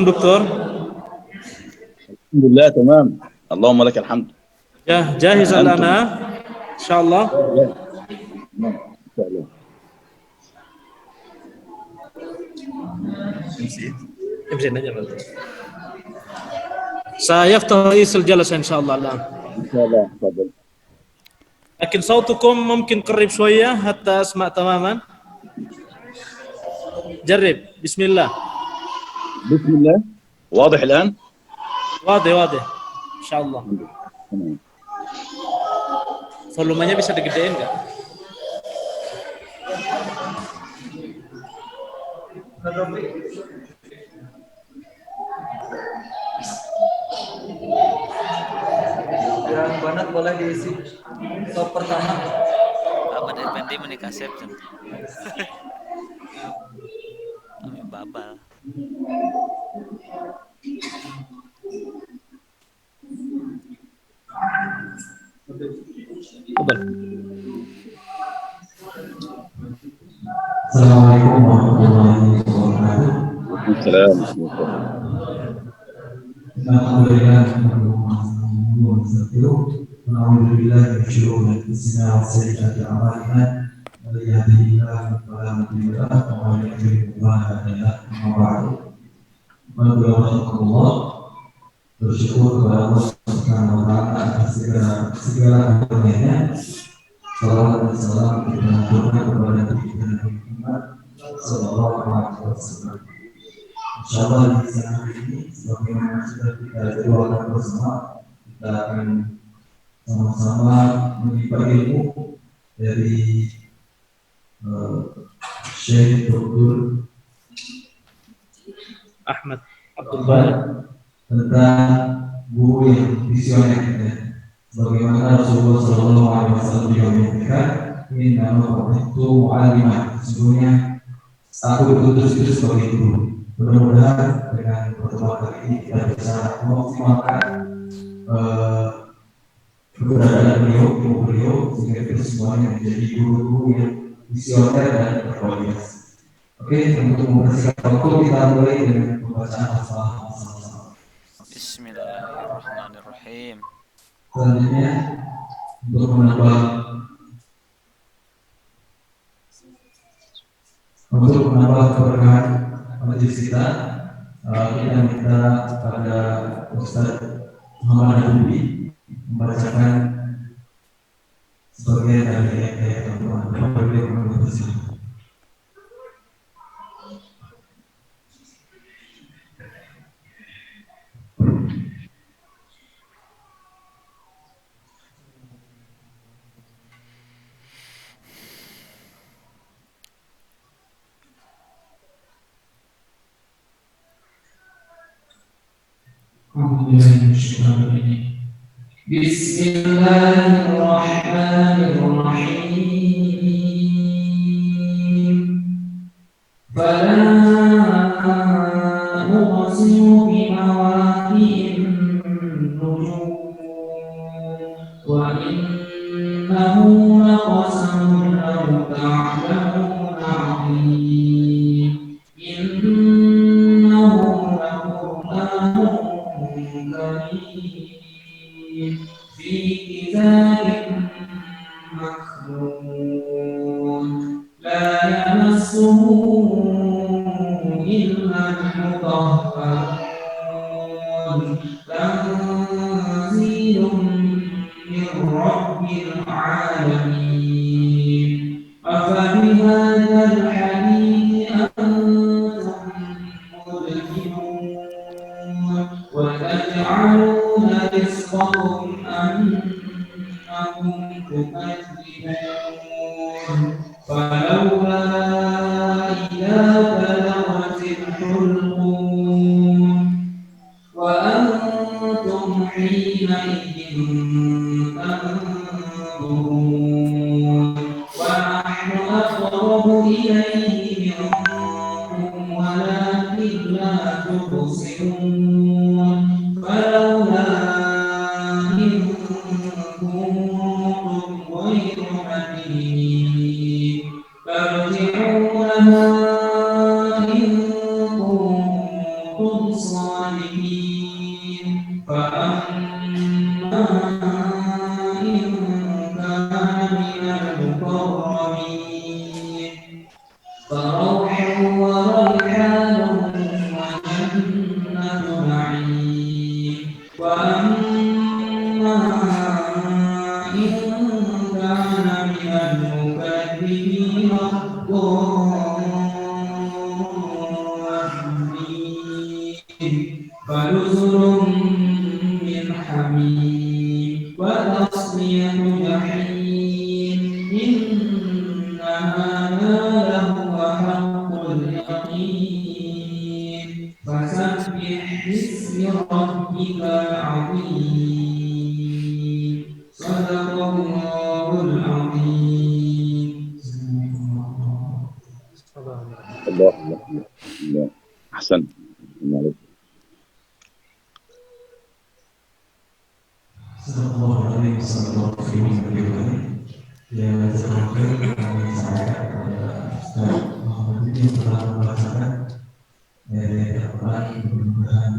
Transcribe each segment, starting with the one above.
دكتور؟ الحمد لله تمام، اللهم لك الحمد. جاهز الآن إن شاء الله؟ نعم إن شاء الله. سيفتح رئيس الجلسة إن شاء الله الآن. إن شاء الله تفضل. لكن صوتكم ممكن قريب شوية حتى أسمع تماما. جرب. بسم الله. بسم الله. واضح الآن؟ واضح إن شاء الله. تمام. Volumenya bisa digedein nggak? Yang banyak boleh diisi top pertama. Apa depende menikah septem. Kami babal. Assalamualaikum warahmatullahi wabarakatuh. Waalaikumsalam. Alhamdulillah, alhamdulillah min syururi anfusina wa sayyiati a'malina. Man yahdihillahu fala mudilla lahu wa man yudlil fala hadiya lahu. Amma ba'du. Alhamdulillah, bersyukur kepada Allah Subhanahu wa taala atas segala karunia-Nya. Salawat dan salam kita haturkan kepada Nabi Muhammad sallallahu alaihi wasallam. Insyaallah di siang hari ini sebagaimana sudah kita jadwalkan bersama, kita akan sama-sama menimba ilmu dari Syekh Dr. Ahmad Abdul Bari tentang guru yang visioner. Sebagaimana Rasulullah Sallallahu Alaihi Wasallam juga menyatakan, Inna itu mu'alimah, sesungguhnya aku diutus itu sebagai guru. Mudah-mudahan dengan pertemuan kali ini kita bisa memaksimalkan keberadaan beliau, sehingga kita semuanya menjadi guru-guru yang visioner dan berkualitas. Oke, untuk mempersiapkan waktu kita mulai dengan pembacaan hafal. Bismillahirrahmanirrahim. Selanjutnya untuk menambah keberkahan majelis kita, kita minta pada Ustaz Muhammad Habibie membacakan sebagian dari ayat-ayat Al-Quran. Bismillahirrahmanirrahim. Fala uqsimu bimawaqi'in nujum wa innahu laqasamun law ta'lamun 'azim. Innahu laqur'anun karim fi kitabin maknun la yamassuhu illa al-mutahharun tanzilun min rabbil alamin. Afabihadzal hadithi antum mudhinun wa taj'aluna rizqakum annakum tukadzibun. Falawla idza balaghatil hulqum wa antum hina idin tanzurun wa nahnu aqrabu ilayhi minkum walakin la tubsirun. Falawla in kuntum ghayra madinin tarji'unaha in kuntum Amin. Allah. Ya. Ahsan. Assalamualaikum warahmatullahi wabarakatuh. Ya, terakhir kami sampaikan kepada Ustaz Muhammad ini yang telah membacakan dari Al-Quran, mudah-mudahan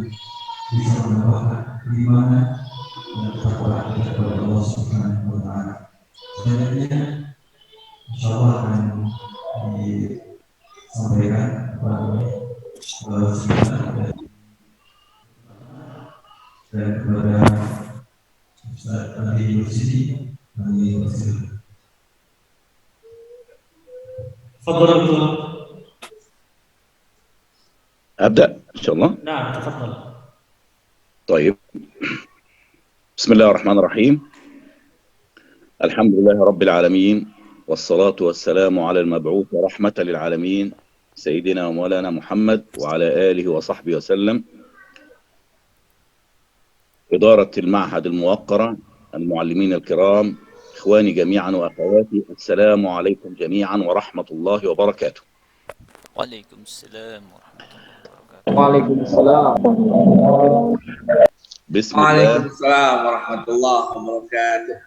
bisa menambahkan keimanan dan ketakwaan kita kepada Allah Subhanahu wa Ta'ala. Selanjutnya, insya Allah akan disampaikan kepada dan kepada Ustaz Andi Yusidi. تفضل دكتور. أبدأ إن شاء الله. نعم تفضل. طيب. بسم الله الرحمن الرحيم. الحمد لله رب العالمين والصلاة والسلام على المبعوث رحمة للعالمين سيدنا ومولانا محمد وعلى آله وصحبه وسلم. إدارة المعهد الموقرة، المعلمين الكرام، إخواني جميعا وأخواتي، السلام عليكم جميعا ورحمة الله وبركاته. وعليكم السلام ورحمة الله وبركاته. وعليكم السلام. بسم الله. وعليكم السلام ورحمة الله وبركاته.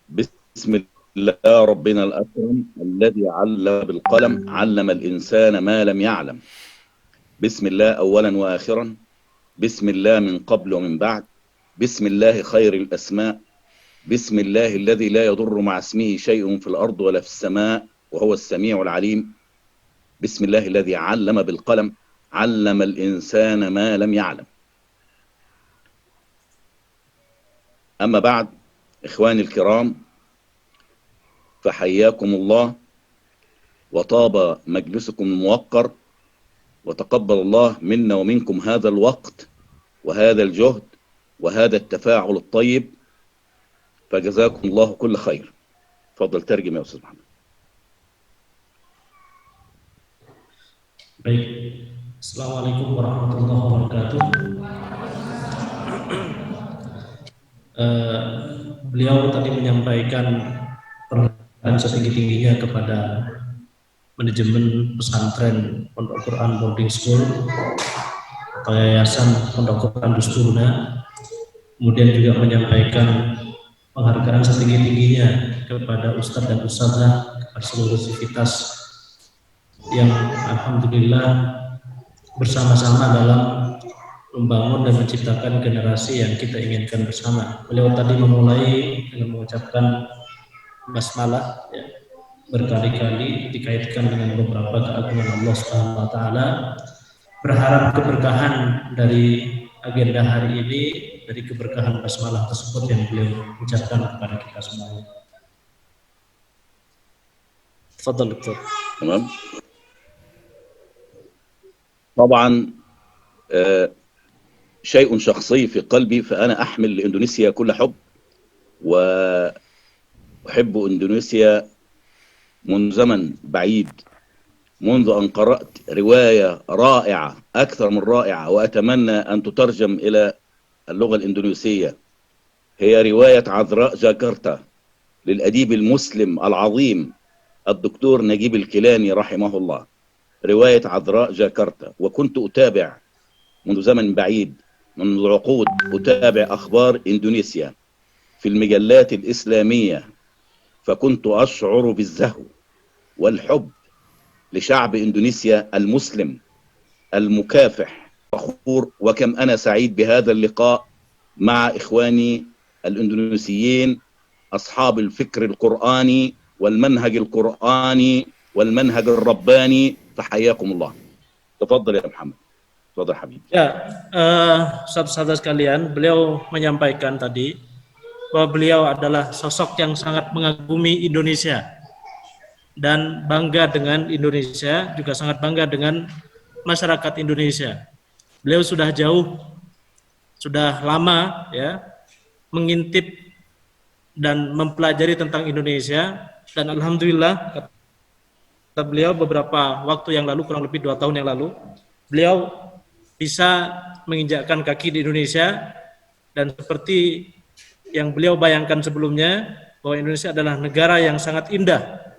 بسم الله ربنا الأكرم الذي علم بالقلم علم الإنسان ما لم يعلم. بسم الله أولا وآخرا، بسم الله من قبل ومن بعد، بسم الله خير الأسماء، بسم الله الذي لا يضر مع اسمه شيء في الأرض ولا في السماء وهو السميع العليم. بسم الله الذي علم بالقلم علم الإنسان ما لم يعلم. أما بعد، إخواني الكرام، فحياكم الله وطاب مجلسكم الموقر، وتقبل الله منا ومنكم هذا الوقت وهذا الجهد وهذا التفاعل الطيب، فجزاكم الله كل خير. تفضل ترجم يا أستاذ محمد. Baik. Assalamualaikum warahmatullahi wabarakatuh. Beliau tadi menyampaikan perhatian setinggi-tingginya kepada manajemen pesantren Pondok Quran Boarding School atau Yayasan Pondok Quran Dusturuna, kemudian juga menyampaikan penghargaan setinggi-tingginya kepada Ustadz dan Ustadzah atas seluruh aktivitas yang alhamdulillah bersama-sama dalam membangun dan menciptakan generasi yang kita inginkan bersama. Beliau tadi memulai dengan mengucapkan basmalah, ya, berkali-kali dikaitkan dengan beberapa keagungan Allah Subhanahu wa Ta'ala, berharap keberkahan dari agenda hari ini, dari keberkahan basmalah tersebut yang beliau ucapkan kepada kita semuanya. Tafadhal Doktor. تمام. طبعا شيء شخصي في قلبي، فأنا أحمل لإندونيسيا كل حب، وأحب إندونيسيا منذ زمن بعيد، منذ أن قرأت رواية رائعة أكثر من رائعة وأتمنى أن تترجم إلى اللغة الإندونيسية، هي رواية عذراء جاكرتا للأديب المسلم العظيم الدكتور نجيب الكيلاني رحمه الله. رواية عذراء جاكرتا. وكنت أتابع منذ زمن بعيد، منذ عقود، أتابع أخبار إندونيسيا في المجلات الإسلامية، فكنت أشعر بالزهو والحب لشعب إندونيسيا المسلم المكافح فخور. وكم أنا سعيد بهذا اللقاء مع إخواني الإندونيسيين أصحاب الفكر القرآني والمنهج القرآني والمنهج الرباني، فحياكم الله. تفضل يا محمد. تفضل حبيبي. Ya, saudara-saudara sekalian, beliau menyampaikan tadi bahwa beliau adalah sosok yang sangat mengagumi Indonesia dan bangga dengan Indonesia, juga sangat bangga dengan masyarakat Indonesia. Beliau sudah jauh, sudah lama ya mengintip dan mempelajari tentang Indonesia, dan alhamdulillah kata beliau beberapa waktu yang lalu, kurang lebih 2 tahun yang lalu, beliau bisa menginjakkan kaki di Indonesia, dan seperti yang beliau bayangkan sebelumnya bahwa Indonesia adalah negara yang sangat indah,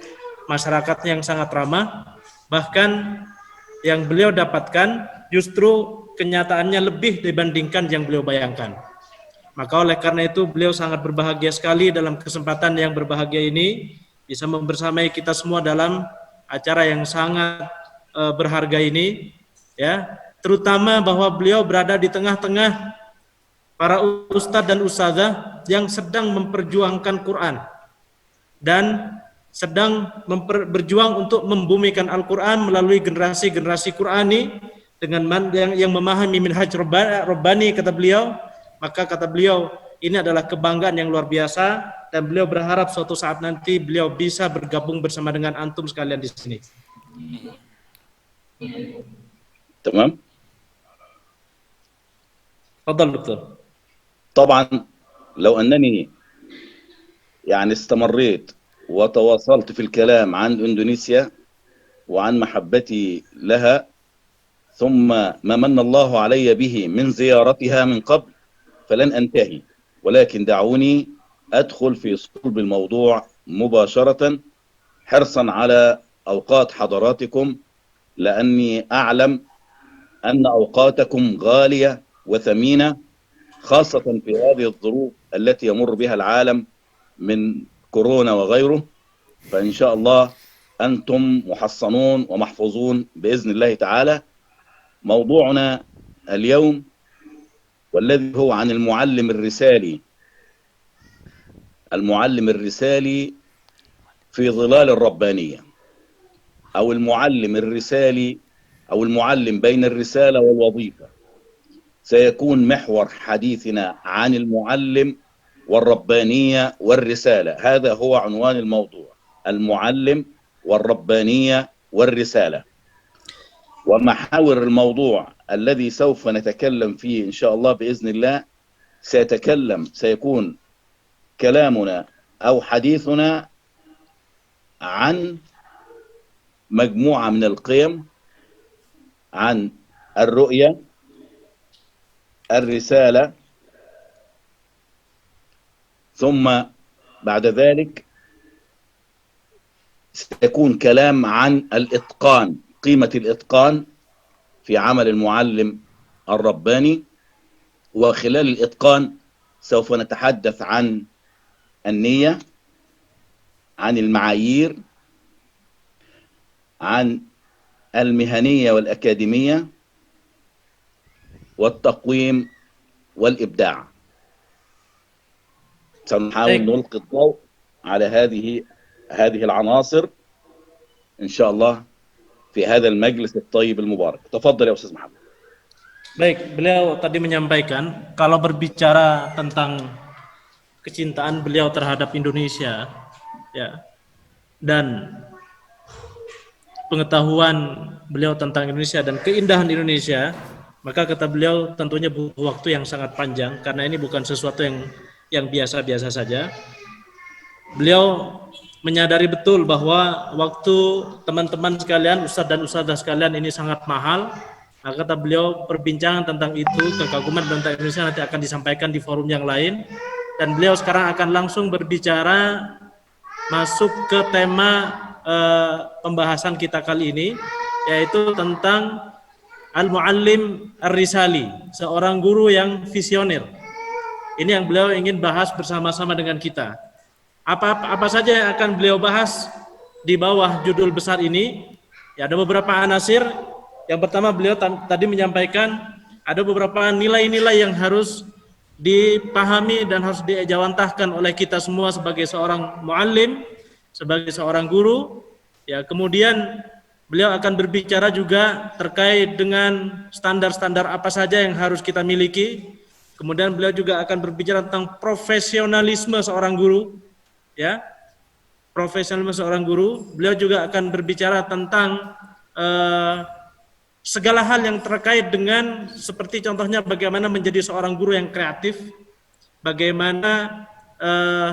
masyarakatnya yang sangat ramah, bahkan yang beliau dapatkan justru kenyataannya lebih dibandingkan yang beliau bayangkan. Maka oleh karena itu beliau sangat berbahagia sekali dalam kesempatan yang berbahagia ini bisa membersamai kita semua dalam acara yang sangat berharga ini, ya, terutama bahwa beliau berada di tengah-tengah para ustadz dan ustadzah yang sedang memperjuangkan Quran dan sedang berjuang untuk membumikan Al-Quran melalui generasi-generasi Qurani dengan yang memahami minhaj Rabbani, kata beliau. Maka kata beliau, ini adalah kebanggaan yang luar biasa dan beliau berharap suatu saat nanti beliau bisa bergabung bersama dengan antum sekalian di sini. تمام. Fadhal Doktor. طبعا لو أنني يعني استمريت وتواصلت في الكلام عن إندونيسيا وعن محبتي لها ثم ما من الله علي به من زيارتها من قبل فلن أنتهي، ولكن دعوني أدخل في صلب الموضوع مباشرة حرصا على أوقات حضراتكم، لأني أعلم أن أوقاتكم غالية وثمينة خاصة في هذه الظروف التي يمر بها العالم من كورونا وغيره. فإن شاء الله أنتم محصنون ومحفوظون بإذن الله تعالى. موضوعنا اليوم والذي هو عن المعلم الرسالي. المعلم الرسالي في ظلال الربانية، أو المعلم الرسالي أو المعلم بين الرسالة والوظيفة. سيكون محور حديثنا عن المعلم والربانية والرسالة. هذا هو عنوان الموضوع، المعلم والربانية والرسالة. ومحاور الموضوع الذي سوف نتكلم فيه إن شاء الله بإذن الله سيكون كلامنا أو حديثنا عن مجموعة من القيم، عن الرؤية، الرسالة، ثم بعد ذلك سيكون كلام عن الإتقان، قيمة الإتقان في عمل المعلم الرباني. وخلال الإتقان سوف نتحدث عن النية، عن المعايير، عن المهنية والأكاديمية، والتقويم والإبداع. سنحاول نلقي الضوء على هذه العناصر إن شاء الله في هذا المجلس الطيب المبارك. تفضل يا أستاذ محمد. Baik, beliau tadi menyampaikan kalau berbicara tentang kecintaan beliau terhadap Indonesia, ya, dan pengetahuan beliau tentang Indonesia dan keindahan Indonesia, maka kata beliau tentunya butuh waktu yang sangat panjang karena ini bukan sesuatu yang biasa-biasa saja. Beliau menyadari betul bahwa waktu teman-teman sekalian, ustadz dan ustadzah sekalian ini sangat mahal. Maka kata beliau perbincangan tentang itu, kekaguman tentang Indonesia nanti akan disampaikan di forum yang lain. Dan beliau sekarang akan langsung berbicara masuk ke tema pembahasan kita kali ini, yaitu tentang Al-Muallim Ar-Risali, seorang guru yang visioner. Ini yang beliau ingin bahas bersama-sama dengan kita. Apa saja yang akan beliau bahas di bawah judul besar ini? Ya, ada beberapa anasir. Yang pertama beliau tadi menyampaikan ada beberapa nilai-nilai yang harus dipahami dan harus dijawantahkan oleh kita semua sebagai seorang muallim, sebagai seorang guru. Ya, kemudian beliau akan berbicara juga terkait dengan standar-standar apa saja yang harus kita miliki. Kemudian beliau juga akan berbicara tentang profesionalisme seorang guru, ya, profesionalisme seorang guru. Beliau juga akan berbicara tentang segala hal yang terkait dengan seperti contohnya bagaimana menjadi seorang guru yang kreatif, bagaimana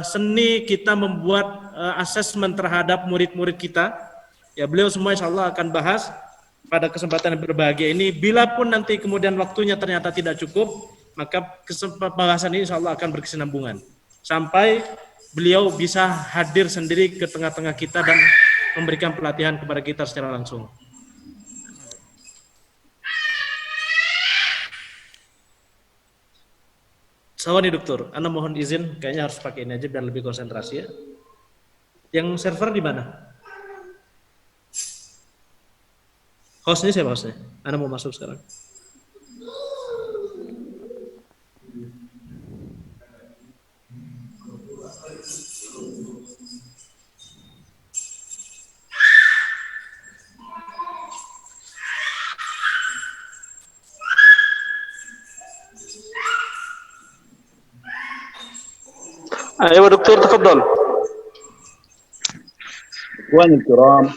seni kita membuat asesmen terhadap murid-murid kita. Ya, beliau semua insya Allah akan bahas pada kesempatan yang berbahagia ini. Bila pun nanti kemudian waktunya ternyata tidak cukup, maka pembahasan ini insya Allah akan berkesinambungan sampai beliau bisa hadir sendiri ke tengah-tengah kita dan memberikan pelatihan kepada kita secara langsung. Sawani dokter, Anda mohon izin, kayaknya harus pakai ini aja biar lebih konsentrasi ya. Yang server di mana? Hostnya siapa hostnya? Anda mau masuk sekarang? أيوة دكتور تفضل. إخواني الكرام،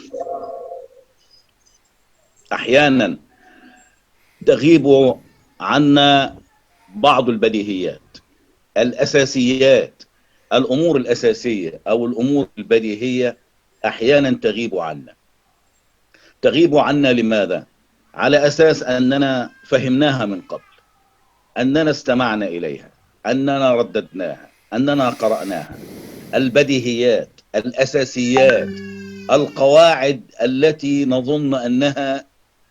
أحيانا تغيب عنا بعض البديهيات، الأساسيات، الأمور الأساسية أو الأمور البديهية أحيانا تغيب عنا. تغيب عنا لماذا؟ على أساس أننا فهمناها من قبل، أننا استمعنا إليها، أننا رددناها، أننا قرأناها. البديهيات، الأساسيات، القواعد التي نظن أنها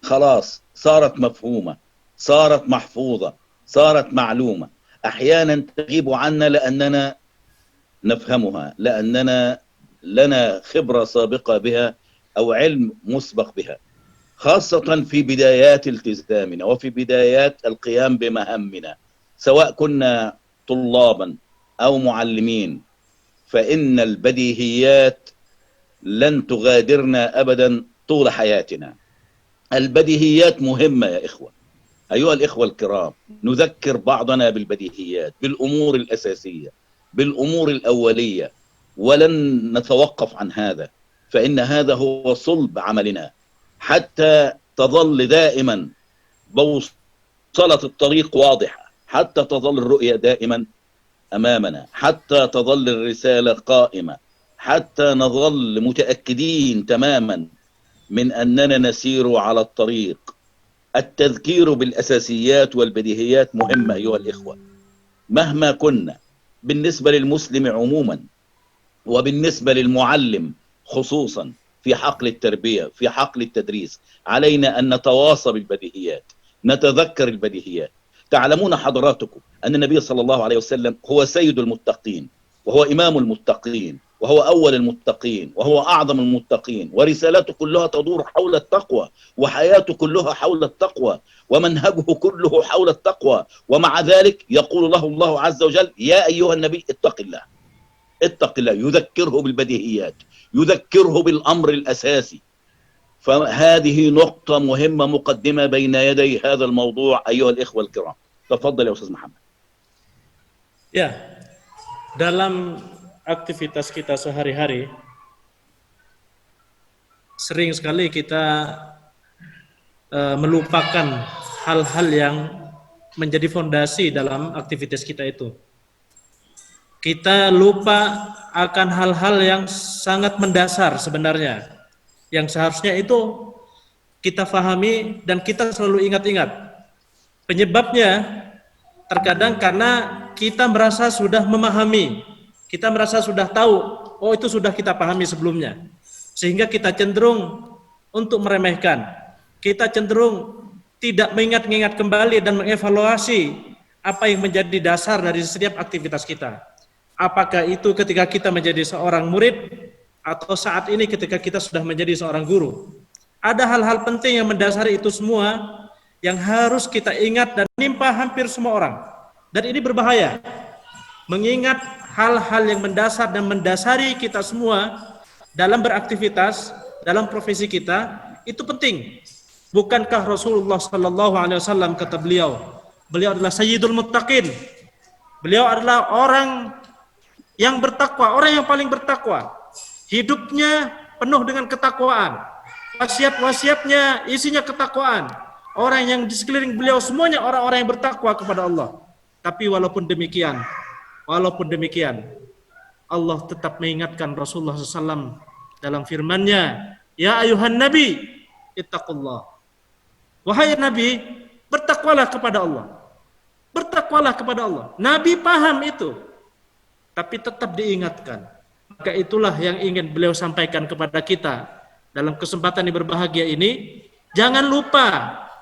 خلاص صارت مفهومة، صارت محفوظة، صارت معلومة، أحيانا تغيب عنا لأننا نفهمها، لأننا لنا خبرة سابقة بها أو علم مسبق بها، خاصة في بدايات التزامنا وفي بدايات القيام بمهامنا، سواء كنا طلابا أو معلمين، فإن البديهيات لن تغادرنا أبدا طول حياتنا. البديهيات مهمة يا إخوة، أيها الإخوة الكرام، نذكر بعضنا بالبديهيات، بالأمور الأساسية، بالأمور الأولية، ولن نتوقف عن هذا، فإن هذا هو صلب عملنا حتى تظل دائما بوصلة الطريق واضحة، حتى تظل الرؤية دائما أمامنا، حتى تظل الرسالة قائمة، حتى نظل متأكدين تماما من أننا نسير على الطريق. التذكير بالأساسيات والبديهيات مهمة أيها الإخوة، مهما كنا، بالنسبة للمسلم عموما وبالنسبة للمعلم خصوصا في حقل التربية، في حقل التدريس، علينا أن نتواصى بالبديهيات، نتذكر البديهيات. تعلمون حضراتكم أن النبي صلى الله عليه وسلم هو سيد المتقين، وهو إمام المتقين، وهو أول المتقين، وهو أعظم المتقين، ورسالته كلها تدور حول التقوى، وحياته كلها حول التقوى، ومنهجه كله حول التقوى، ومع ذلك يقول له الله عز وجل: يا أيها النبي اتق الله، اتق الله، يذكره بالبديهيات، يذكره بالأمر الأساسي. فهذه نقطة مهمة مقدمة بين يدي هذا الموضوع أيها الإخوة الكرام. تفضل يا أستاذ محمد. Ya, dalam aktivitas kita sehari-hari sering sekali kita melupakan hal-hal yang menjadi fondasi dalam aktivitas kita itu. Kita lupa akan hal-hal yang sangat mendasar sebenarnya, yang seharusnya itu kita fahami dan kita selalu ingat-ingat. Penyebabnya terkadang karena kita merasa sudah memahami, kita merasa sudah tahu, oh itu sudah kita pahami sebelumnya, sehingga kita cenderung untuk meremehkan, kita cenderung tidak mengingat-ingat kembali dan mengevaluasi apa yang menjadi dasar dari setiap aktivitas kita. Apakah itu ketika kita menjadi seorang murid atau saat ini ketika kita sudah menjadi seorang guru. Ada hal-hal penting yang mendasari itu semua yang harus kita ingat dan menimpa hampir semua orang. Dan ini berbahaya. Mengingat hal-hal yang mendasar dan mendasari kita semua dalam beraktivitas, dalam profesi kita, itu penting. Bukankah Rasulullah sallallahu alaihi wasallam kata beliau adalah sayyidul muttaqin. Beliau adalah orang yang bertakwa, orang yang paling bertakwa. Hidupnya penuh dengan ketakwaan. Wasiat-wasiatnya isinya ketakwaan. Orang yang di sekeliling beliau semuanya orang-orang yang bertakwa kepada Allah. Tapi walaupun demikian, Allah tetap mengingatkan Rasulullah SAW dalam firman-Nya, "Ya ayuhan nabi, ittaqullah." Wahai Nabi, bertakwalah kepada Allah. Bertakwalah kepada Allah. Nabi paham itu. tapi tetap diingatkan. Maka itulah yang ingin beliau sampaikan kepada kita dalam kesempatan yang berbahagia ini. Jangan lupa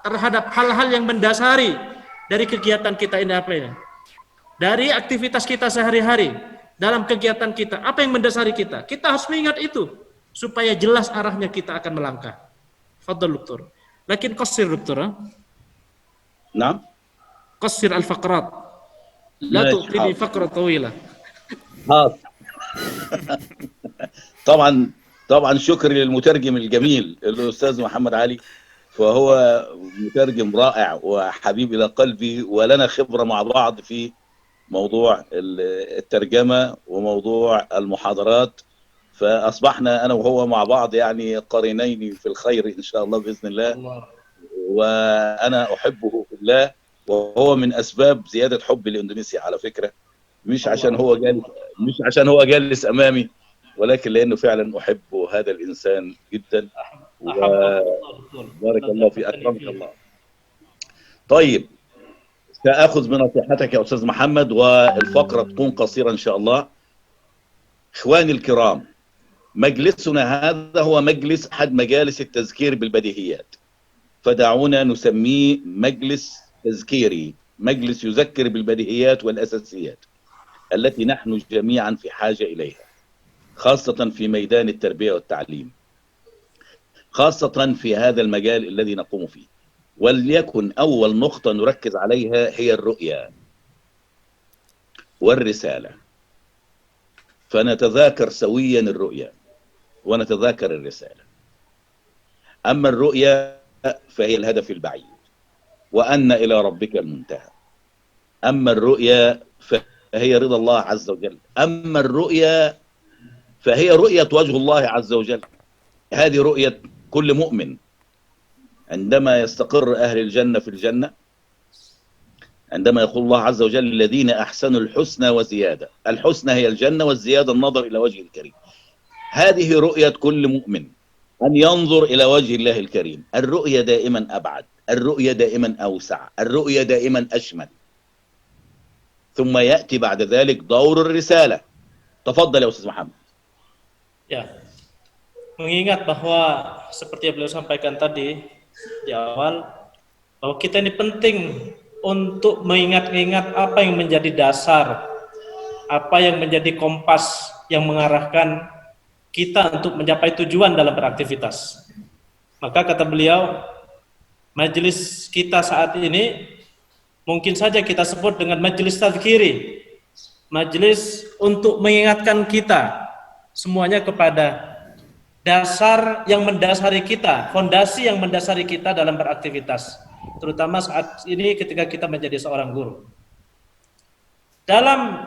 terhadap hal-hal yang mendasari dari kegiatan kita ini apa ya? Dari aktivitas kita sehari-hari, dalam kegiatan kita, apa yang mendasari kita? Kita harus mengingat itu supaya jelas arahnya kita akan melangkah. Fadhal doktor. Lakin qasir doktor. نعم قصر الفقرات لا ماشي، تؤتني حاضر. فقرة طويلة. حاضر. طبعا شكري للمترجم الجميل الأستاذ محمد علي، فهو مترجم رائع وحبيب إلى قلبي، ولنا خبرة مع بعض في موضوع الترجمة وموضوع المحاضرات، فأصبحنا أنا وهو مع بعض يعني قرينين في الخير إن شاء الله بإذن الله. وأنا أحبه في الله، وهو من أسباب زيادة حبي لإندونيسيا على فكرة، مش عشان هو جالس أمامي، ولكن لأنه فعلا أحب هذا الإنسان جدا. بارك الله في أكرمك الله. طيب سأخذ بنصيحتك يا أستاذ محمد، والفقرة تكون قصيرة إن شاء الله. إخواني الكرام، مجلسنا هذا هو مجلس أحد مجالس التذكير بالبديهيات، فدعونا نسميه مجلس تذكيري، مجلس يذكر بالبديهيات والأساسيات التي نحن جميعا في حاجة إليها، خاصة في ميدان التربية والتعليم، خاصة في هذا المجال الذي نقوم فيه. وليكن أول نقطة نركز عليها هي الرؤية والرسالة، فنتذاكر سويا الرؤية ونتذاكر الرسالة. أما الرؤية فهي الهدف البعيد، وأن إلى ربك المنتهى. أما الرؤيا فهي رضا الله عز وجل. أما الرؤيا فهي رؤية وجه الله عز وجل. هذه رؤية كل مؤمن عندما يستقر أهل الجنة في الجنة، عندما يقول الله عز وجل الذين أحسنوا الحسنى وزيادة. الحسنى هي الجنة، والزيادة النظر إلى وجه الكريم. هذه رؤية كل مؤمن، أن ينظر إلى وجه الله الكريم. الرؤية دائما أبعد، الرؤية دائما أوسع، الرؤية دائما أشمل. ثم يأتي بعد ذلك دور الرسالة. تفضل يا أستاذ محمد. Ya, mengingat bahwa seperti yang beliau sampaikan tadi di awal, bahwa kita ini penting untuk mengingat-ingat apa yang menjadi dasar, apa yang menjadi kompas yang mengarahkan kita untuk mencapai tujuan dalam beraktivitas. Maka kata beliau, majelis kita saat ini mungkin saja kita sebut dengan majelis tadzkiri, majelis untuk mengingatkan kita semuanya kepada dasar yang mendasari kita, fondasi yang mendasari kita dalam beraktivitas, terutama saat ini ketika kita menjadi seorang guru. Dalam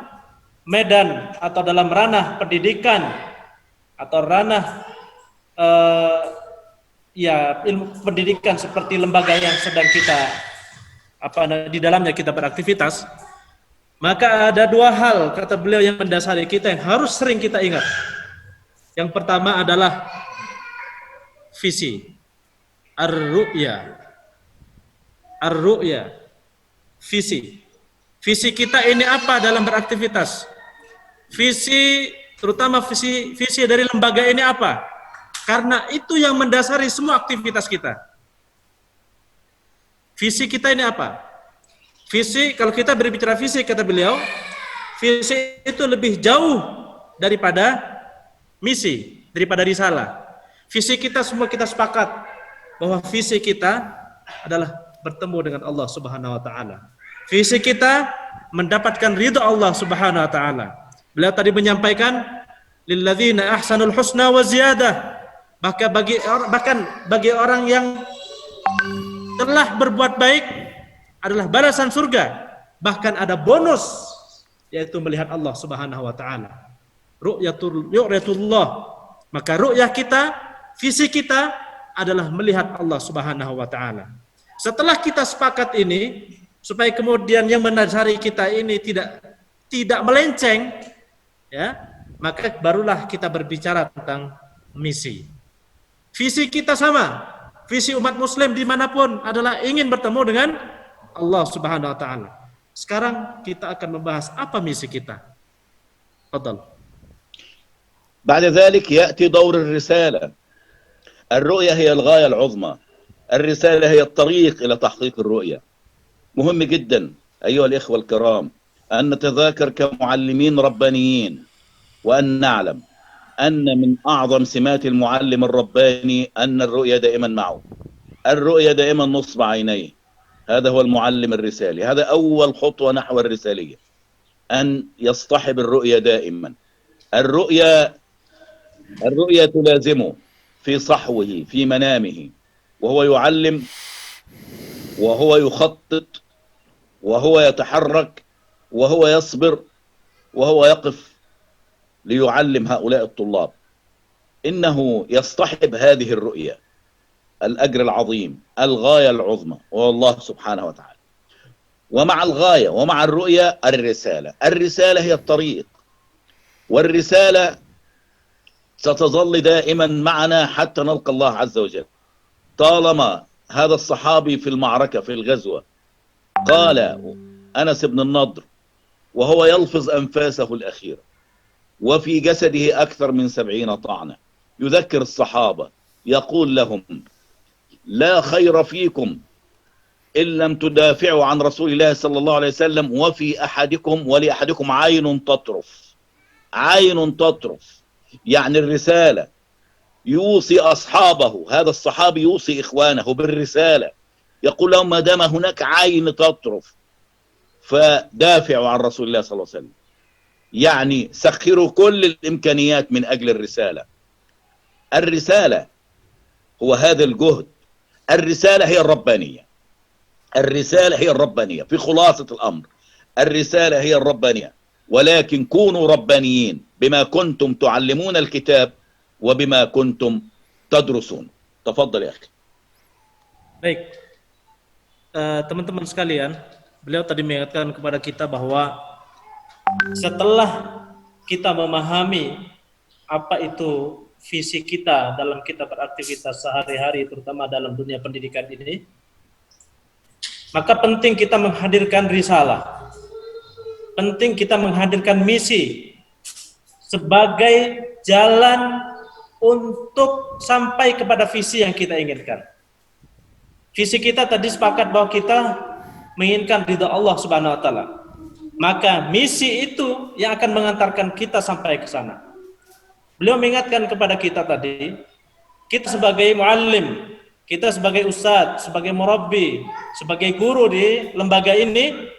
medan atau dalam ranah pendidikan atau ranah ilmu pendidikan seperti lembaga yang sedang kita di dalamnya kita beraktivitas, maka ada dua hal kata beliau yang mendasari kita yang harus sering kita ingat. Yang pertama adalah visi, ar-ru'ya, visi. Visi kita ini apa dalam beraktivitas? Visi, terutama visi dari lembaga ini apa? Karena itu yang mendasari semua aktivitas kita. Visi kita ini apa? Visi, kalau kita berbicara visi, kata beliau, visi itu lebih jauh daripada misi, daripada risalah. Visi kita semua kita sepakat bahwa visi kita adalah bertemu dengan Allah Subhanahu wa taala. Visi kita mendapatkan ridha Allah Subhanahu wa taala. Beliau tadi menyampaikan lilladzina ahsanul husna wa ziyadah. Bahkan bagi orang yang telah berbuat baik adalah balasan surga. Bahkan ada bonus, yaitu melihat Allah Subhanahu wa taala. Ru'yatullah. Maka ru'yah kita, visi kita adalah melihat Allah Subhanahu wa taala. Setelah kita sepakat ini, supaya kemudian yang mendasari kita ini tidak melenceng, ya, maka barulah kita berbicara tentang misi. Visi kita sama, visi umat muslim dimanapun adalah ingin bertemu dengan Allah Subhanahu wa taala. Sekarang kita akan membahas apa misi kita. تفضل. بعد ذلك يأتي دور الرسالة. الرؤية هي الغاية العظمى، الرسالة هي الطريق إلى تحقيق الرؤية. مهم جدا أيها الإخوة الكرام أن نتذاكر كمعلمين ربانيين، وأن نعلم أن من أعظم سمات المعلم الرباني أن الرؤية دائما معه، الرؤية دائما نصب عينيه. هذا هو المعلم الرسالي، هذا أول خطوة نحو الرسالية، أن يصطحب الرؤية دائما. الرؤية تلازمه في صحوه في منامه، وهو يعلم وهو يخطط وهو يتحرك وهو يصبر وهو يقف ليعلم هؤلاء الطلاب. إنه يصطحب هذه الرؤية، الأجر العظيم، الغاية العظمى، وهو الله سبحانه وتعالى. ومع الغاية ومع الرؤية الرسالة. الرسالة هي الطريق، والرسالة ستظل دائما معنا حتى نلقى الله عز وجل. طالما هذا الصحابي في المعركة في الغزوة قال أنس بن النضر وهو يلفظ أنفاسه الأخيرة وفي جسده أكثر من 70 طعنة، يذكر الصحابة يقول لهم: لا خير فيكم إن لم تدافعوا عن رسول الله صلى الله عليه وسلم، وفي أحدكم ولأحدكم عين تطرف. عين تطرف يعني الرسالة. يوصي أصحابه، هذا الصحابي يوصي إخوانه بالرسالة، يقول لهم: ما دام هناك عين تطرف فدافعوا عن رسول الله صلى الله عليه وسلم، يعني سخروا كل الإمكانيات من أجل الرسالة. الرسالة هو هذا الجهد، الرسالة هي الربانية، الرسالة هي الربانية في خلاصة الأمر. الرسالة هي الربانية، ولكن كونوا ربانيين بما كنتم تعلمون الكتاب وبما كنتم تدرسون. تفضل يا أخي. Baik, teman-teman sekalian, beliau tadi mengingatkan kepada kita bahwa setelah kita memahami apa itu visi kita dalam kita beraktivitas sehari-hari, terutama dalam dunia pendidikan ini, maka penting kita menghadirkan risalah, penting kita menghadirkan misi sebagai jalan untuk sampai kepada visi yang kita inginkan. Visi kita tadi sepakat bahwa kita menginginkan ridha Allah Subhanahu wa taala. Maka misi itu yang akan mengantarkan kita sampai ke sana. Beliau mengingatkan kepada kita tadi, kita sebagai muallim, kita sebagai ustadz, sebagai murabbi, sebagai guru di lembaga ini,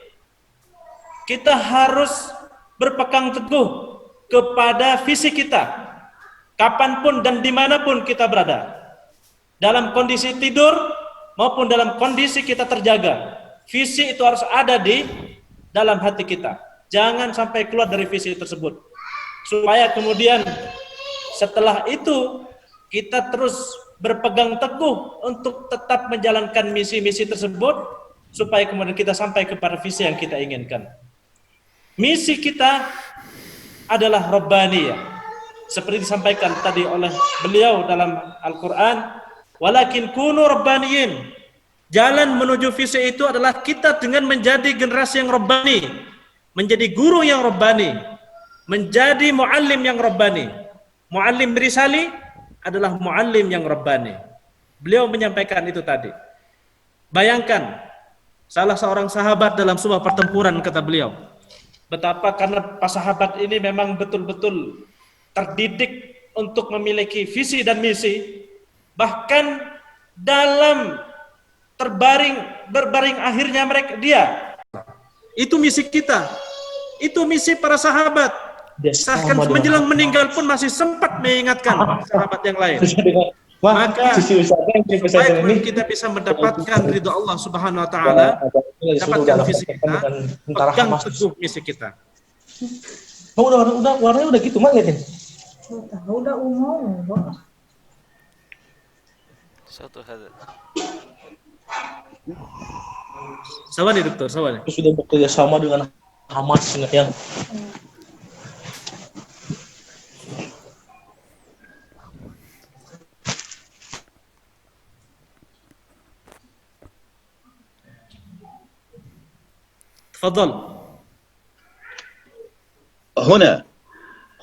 kita harus berpegang teguh kepada visi kita, kapanpun dan dimanapun kita berada, dalam kondisi tidur maupun dalam kondisi kita terjaga. Visi itu harus ada di dalam hati kita, jangan sampai keluar dari visi tersebut, supaya kemudian setelah itu kita terus berpegang teguh untuk tetap menjalankan misi-misi tersebut, supaya kemudian kita sampai kepada visi yang kita inginkan. Misi kita adalah Rabbaniyah, seperti disampaikan tadi oleh beliau dalam Al-Quran, walakin kunu rabbaniyin. Jalan menuju visi itu adalah kita dengan menjadi generasi yang rabbani, menjadi guru yang rabbani, menjadi muallim yang rabbani. Muallim risali adalah muallim yang rabbani. Beliau menyampaikan itu tadi. Bayangkan salah seorang sahabat dalam sebuah pertempuran, kata beliau, betapa karena para sahabat ini memang betul-betul terdidik untuk memiliki visi dan misi. Bahkan dalam berbaring akhirnya mereka itu misi kita, itu misi para sahabat. Bahkan menjelang meninggal pun masih sempat mengingatkan sahabat yang lain. Maka supaya kita bisa mendapatkan ridho Allah Subhanahu wa taala, dapatkan visi kita, pegang teguh misi kita. Udah warnanya udah gitu mah liatin. udah umum. Satu hal. Sawani dokter, sawani. Sudah bekerja sama dengan Hamas yang هنا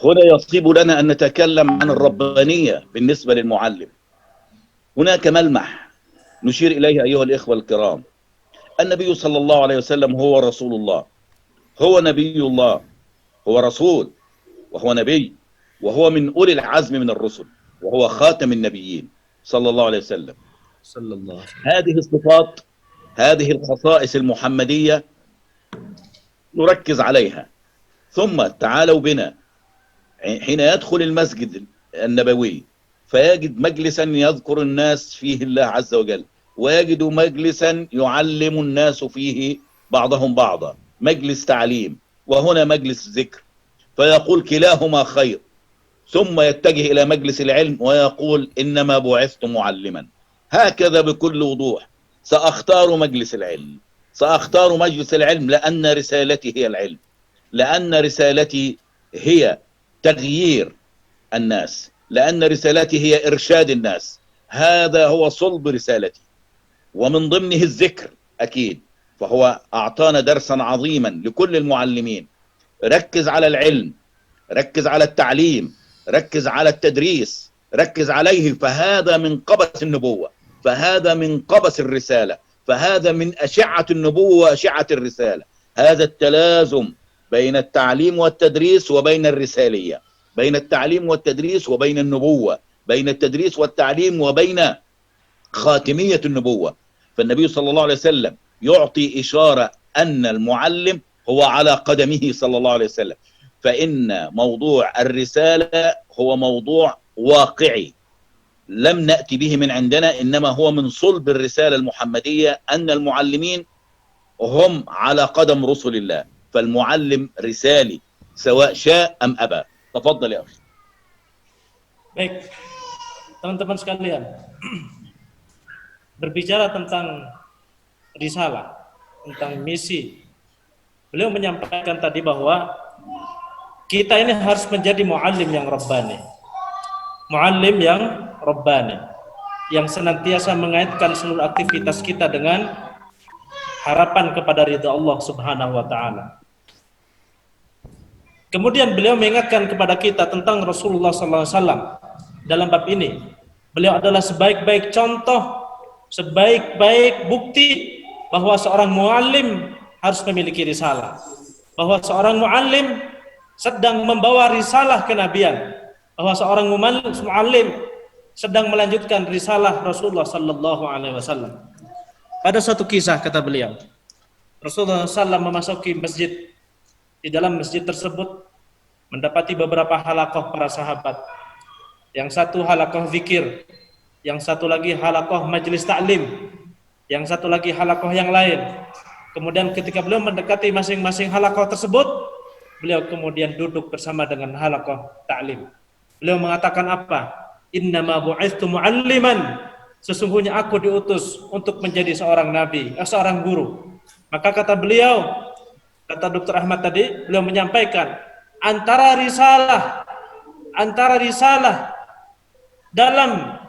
هنا يصيب لنا أن نتكلم عن الربانية بالنسبة للمعلم. هناك ملمح نشير إليه أيها الإخوة الكرام. النبي صلى الله عليه وسلم هو رسول الله، هو نبي الله، هو رسول وهو نبي، وهو من أولي العزم من الرسل، وهو خاتم النبيين صلى الله عليه وسلم. صلى الله عليه وسلم. هذه الصفات، هذه الخصائص المحمدية نركز عليها. ثم تعالوا بنا حين يدخل المسجد النبوي فيجد مجلسا يذكر الناس فيه الله عز وجل، ويجد مجلسا يعلم الناس فيه بعضهم بعضا، مجلس تعليم وهنا مجلس ذكر، فيقول كلاهما خير. ثم يتجه إلى مجلس العلم ويقول إنما بعثت معلما. هكذا بكل وضوح سأختار مجلس العلم، سأختار مجلس العلم لأن رسالتي هي العلم، لأن رسالتي هي تغيير الناس، لأن رسالتي هي إرشاد الناس. هذا هو صلب رسالتي، ومن ضمنه الذكر أكيد. فهو أعطانا درسا عظيما لكل المعلمين. ركز على العلم، ركز على التعليم، ركز على التدريس، ركز عليه، فهذا من قبس النبوة، فهذا من قبس الرسالة، فهذا من أشعة النبوة وأشعة الرسالة. هذا التلازم بين التعليم والتدريس وبين الرسالية، بين التعليم والتدريس وبين النبوة، بين التدريس والتعليم وبين خاتمية النبوة. فالنبي صلى الله عليه وسلم يعطي إشارة أن المعلم هو على قدمه صلى الله عليه وسلم. فإن موضوع الرسالة هو موضوع واقعي لم نأتي به من عندنا، إنما هو من صلب الرسالة المحمدية أن المعلمين هم على قدم رسل الله. فالمعلم رسالي سواء شاء أم أبى. تفضل يا أخي. Baik, teman-teman sekalian, berbicara tentang risalah, tentang misi, beliau menyampaikan tadi bahwa kita ini harus menjadi muallim yang rabbani, muallim yang rabbani, yang senantiasa mengaitkan seluruh aktivitas kita dengan harapan kepada ridha Allah Subhanahu wa taala. Kemudian beliau mengingatkan kepada kita tentang Rasulullah sallallahu alaihi wasallam dalam bab ini. Beliau adalah sebaik-baik contoh, sebaik-baik bukti bahwa seorang muallim harus memiliki risalah, bahwa seorang muallim sedang membawa risalah kenabian, bahwa seorang muallim sedang melanjutkan risalah Rasulullah sallallahu alaihi wasallam. Pada suatu kisah kata beliau, Rasulullah SAW memasuki masjid. Di dalam masjid tersebut mendapati beberapa halaqah para sahabat. Yang satu halaqah zikir, yang satu lagi halaqah majelis ta'lim, yang satu lagi halaqah yang lain. Kemudian ketika beliau mendekati masing-masing halaqah tersebut, beliau kemudian duduk bersama dengan halaqah ta'lim. Beliau mengatakan apa? Innama bu'ithtu mu'alliman. Sesungguhnya aku diutus untuk menjadi seorang nabi, seorang guru. Maka kata beliau, kata Dr. Ahmad tadi, beliau menyampaikan antara risalah dalam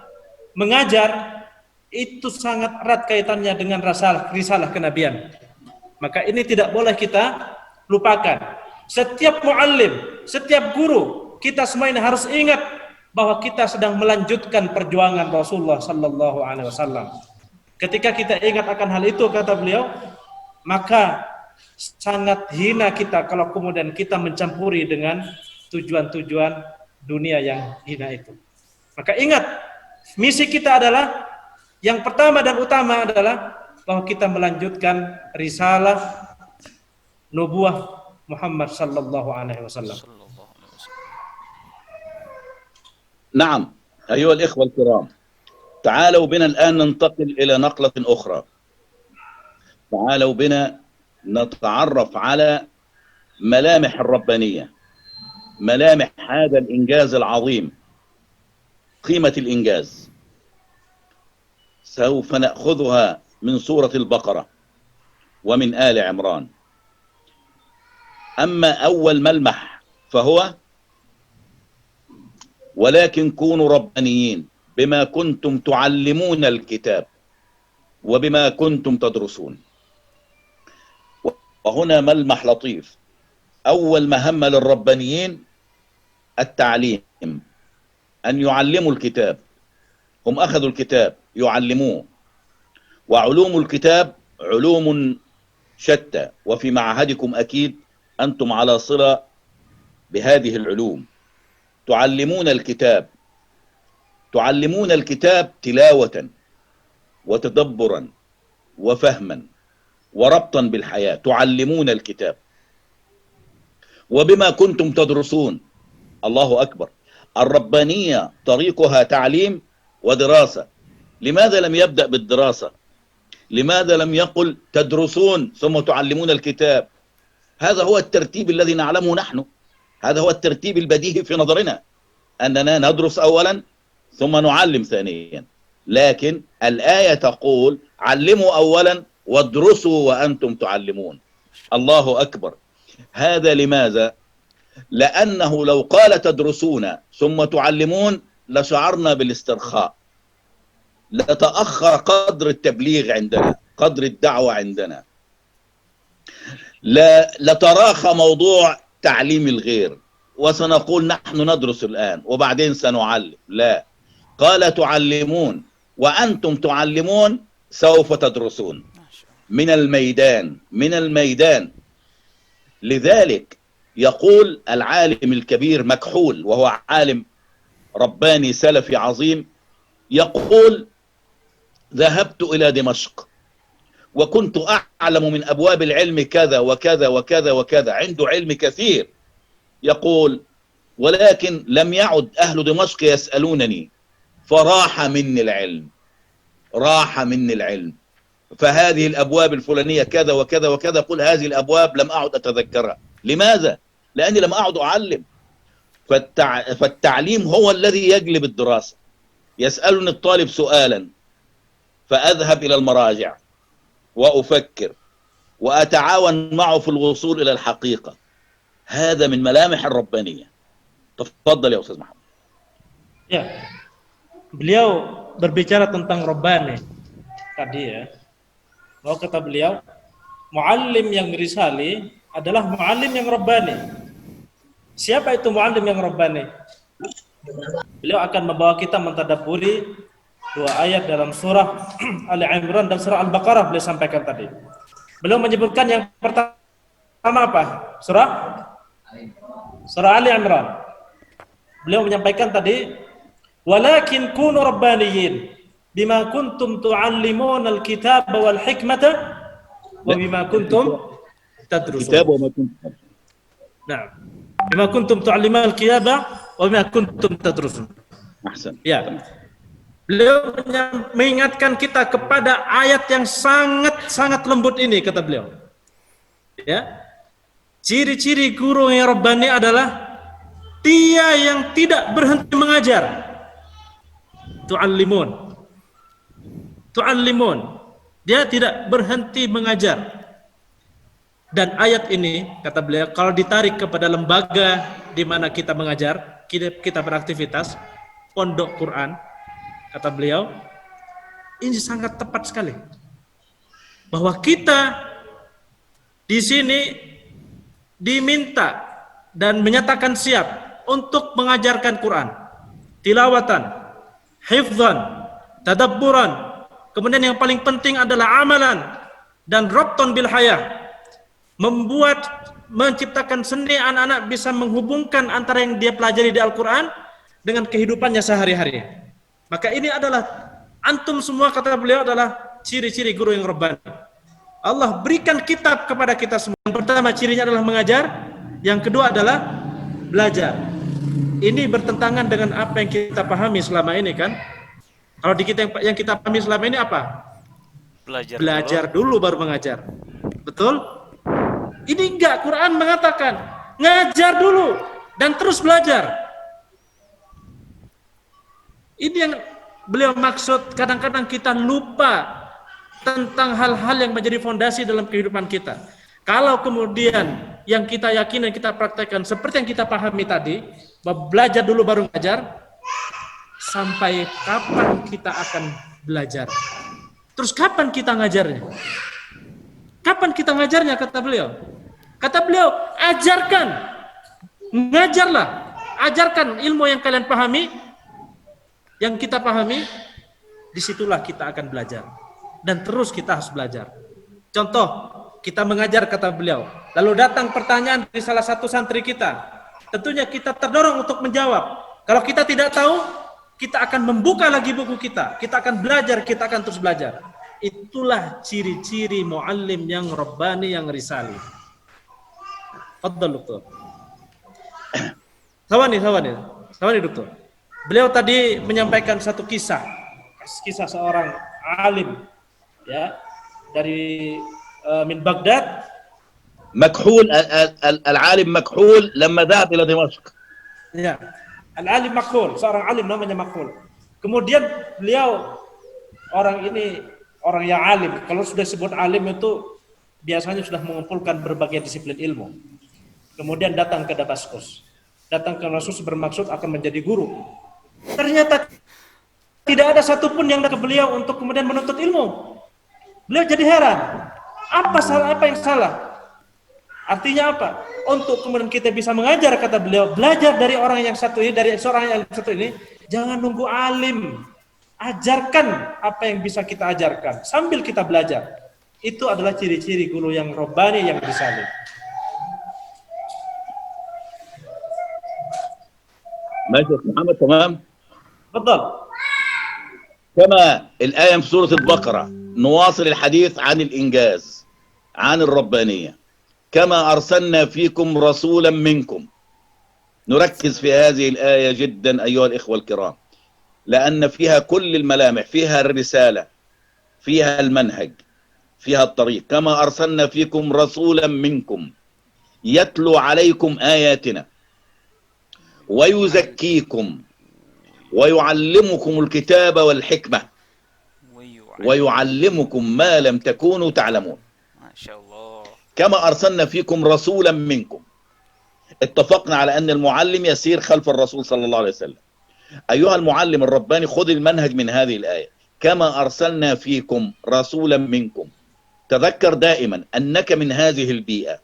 mengajar itu sangat erat kaitannya dengan risalah kenabian. Maka ini tidak boleh kita lupakan. Setiap muallim, setiap guru, kita semua ini harus ingat bahwa kita sedang melanjutkan perjuangan Rasulullah sallallahu alaihi wasallam. Ketika kita ingat akan hal itu, kata beliau, maka sangat hina kita kalau kemudian kita mencampuri dengan tujuan-tujuan dunia yang hina itu. Maka ingat, misi kita adalah yang pertama dan utama adalah bahwa kita melanjutkan risalah nubuah Muhammad sallallahu alaihi wasallam. نعم أيها الإخوة الكرام، تعالوا بنا الآن ننتقل إلى نقلة أخرى. تعالوا بنا نتعرف على ملامح الربانية، ملامح هذا الإنجاز العظيم، قيمة الإنجاز. سوف نأخذها من سورة البقرة ومن آل عمران. أما أول ملمح فهو ولكن كونوا ربانيين بما كنتم تعلمون الكتاب وبما كنتم تدرسون. وهنا ملمح لطيف. أول مهمة للربانيين التعليم أن يعلموا الكتاب. هم أخذوا الكتاب يعلموه، وعلوم الكتاب علوم شتى، وفي معهدكم أكيد أنتم على صلة بهذه العلوم. تعلمون الكتاب تلاوة وتدبرا وفهما وربطا بالحياة. تعلمون الكتاب. وبما كنتم تدرسون، الله أكبر، الربانية طريقها تعليم ودراسة. لماذا لم يبدأ بالدراسة؟ لماذا لم يقل تدرسون ثم تعلمون الكتاب؟ هذا هو الترتيب الذي نعلمه نحن، هذا هو الترتيب البديهي في نظرنا، أننا ندرس أولا ثم نعلم ثانيا. لكن الآية تقول علموا أولا وادرسوا وأنتم تعلمون. الله أكبر. هذا لماذا؟ لأنه لو قال تدرسون ثم تعلمون لشعرنا بالاسترخاء، لتأخر قدر التبليغ عندنا، قدر الدعوة عندنا، لتراخى موضوع تعليم الغير، وسنقول نحن ندرس الآن وبعدين سنعلم. لا، قال تعلمون وأنتم تعلمون سوف تدرسون من الميدان. لذلك يقول العالم الكبير مكحول، وهو عالم رباني سلفي عظيم، يقول ذهبت إلى دمشق وكنت أعلم من أبواب العلم كذا وكذا وكذا وكذا، عنده علم كثير. يقول ولكن لم يعد أهل دمشق يسألونني، فراح مني العلم. فهذه الأبواب الفلانية كذا وكذا وكذا، قل هذه الأبواب لم أعد أتذكرها. لماذا؟ لأني لم أعد أعلم. فالتعليم هو الذي يجلب الدراسة. يسألني الطالب سؤالا فأذهب إلى المراجع وأفكر وأتعاون معه في الوصول إلى الحقيقة. هذا من ملامح الربانية. تفضل يا أستاذ محمد. Ya, beliau berbicara tentang Rabbani tadi ya. Bahwa kata beliau, muallim yang risali adalah muallim yang Rabbani. Siapa itu muallim yang Rabbani? Beliau akan membawa kita mentadabburi dua ayat dalam surah Ali Imran dan surah Al-Baqarah. Beliau sampaikan tadi. Beliau menyebutkan yang pertama apa? Surah Ali Imran. Beliau menyampaikan tadi, walakin kunu rabbaniyin bima kuntum tu'allimuna al-kitaba wal hikmata wa bima kuntum tadrusun. Nah, bima kuntum tu'allimuna al-kitaba wa bima kuntum tadrusun. Ya. Beliau mengingatkan kita kepada ayat yang sangat lembut ini, kata beliau. Ya. Ciri-ciri guru yang rabbani adalah dia yang tidak berhenti mengajar. Tu'allimun. Dia tidak berhenti mengajar. Dan ayat ini, kata beliau, kalau ditarik kepada lembaga di mana kita mengajar, kita beraktivitas, pondok Quran, kata beliau, ini sangat tepat sekali. Bahwa kita di sini diminta dan menyatakan siap untuk mengajarkan Quran, tilawatan, hifdzan, tadabburan, kemudian yang paling penting adalah amalan dan rabton bil hayah, menciptakan seni anak-anak bisa menghubungkan antara yang dia pelajari di Al-Quran dengan kehidupannya sehari-hari. Maka ini adalah antum semua, kata beliau, adalah ciri-ciri guru yang rabbani. Allah berikan kitab kepada kita semua. Yang pertama cirinya adalah mengajar, yang kedua adalah belajar. Ini bertentangan dengan apa yang kita pahami selama ini kan? Kalau di kita yang kita pahami selama ini apa? Belajar dulu baru mengajar. Betul? Ini enggak, Quran mengatakan ngajar dulu dan terus belajar. Ini yang beliau maksud, kadang-kadang kita lupa tentang hal-hal yang menjadi fondasi dalam kehidupan kita. Kalau kemudian yang kita yakini dan kita praktekkan seperti yang kita pahami tadi, bahwa belajar dulu baru mengajar, sampai kapan kita akan belajar? Terus kapan kita ngajarnya? Kapan kita ngajarnya, kata beliau? Kata beliau, ajarkan, ngajarlah, ajarkan ilmu yang kalian pahami, yang kita pahami, disitulah kita akan belajar. Dan terus kita harus belajar. Contoh, kita mengajar kata beliau, lalu datang pertanyaan dari salah satu santri kita. Tentunya kita terdorong untuk menjawab. Kalau kita tidak tahu, kita akan membuka lagi buku kita akan belajar, kita akan terus belajar. Itulah ciri-ciri muallim yang rabbani, yang risali. Fadhal doktor. Sawani doktor. Beliau tadi menyampaikan satu kisah seorang alim, ya, dari min Baghdad. مكحول العالم مكحول لما ذهب إلى دمشق. Ya, al-alim Makhul, seorang alim namanya Makhul. Kemudian beliau orang yang alim. Kalau sudah disebut alim itu biasanya sudah mengumpulkan berbagai disiplin ilmu. Kemudian datang ke Damaskus. Datang ke Damaskus bermaksud akan menjadi guru. Ternyata tidak ada satupun yang datang ke beliau untuk kemudian menuntut ilmu. Beliau jadi heran. Apa yang salah? Artinya apa? Untuk kemudian kita bisa mengajar, kata beliau, belajar dari orang yang satu ini, dari seorang yang satu ini, jangan nunggu alim. Ajarkan apa yang bisa kita ajarkan sambil kita belajar. Itu adalah ciri-ciri guru yang robbani, yang risali. ماشي محمد تمام. Betul. كما الآية في سورة البقرة نواصل الحديث عن الإنجاز عن الربانية. كما أرسلنا فيكم رسولا منكم. نركز في هذه الآية جدا أيها الإخوة الكرام، لأن فيها كل الملامح، فيها الرسالة، فيها المنهج، فيها الطريق. كما أرسلنا فيكم رسولا منكم يتلو عليكم آياتنا ويزكيكم ويعلمكم الكتاب والحكمة ويعلمكم ما لم تكونوا تعلمون. ما شاء الله. كما أرسلنا فيكم رسولا منكم. اتفقنا على أن المعلم يسير خلف الرسول صلى الله عليه وسلم. أيها المعلم الرباني خذ المنهج من هذه الآية. كما أرسلنا فيكم رسولا منكم. تذكر دائما أنك من هذه البيئة،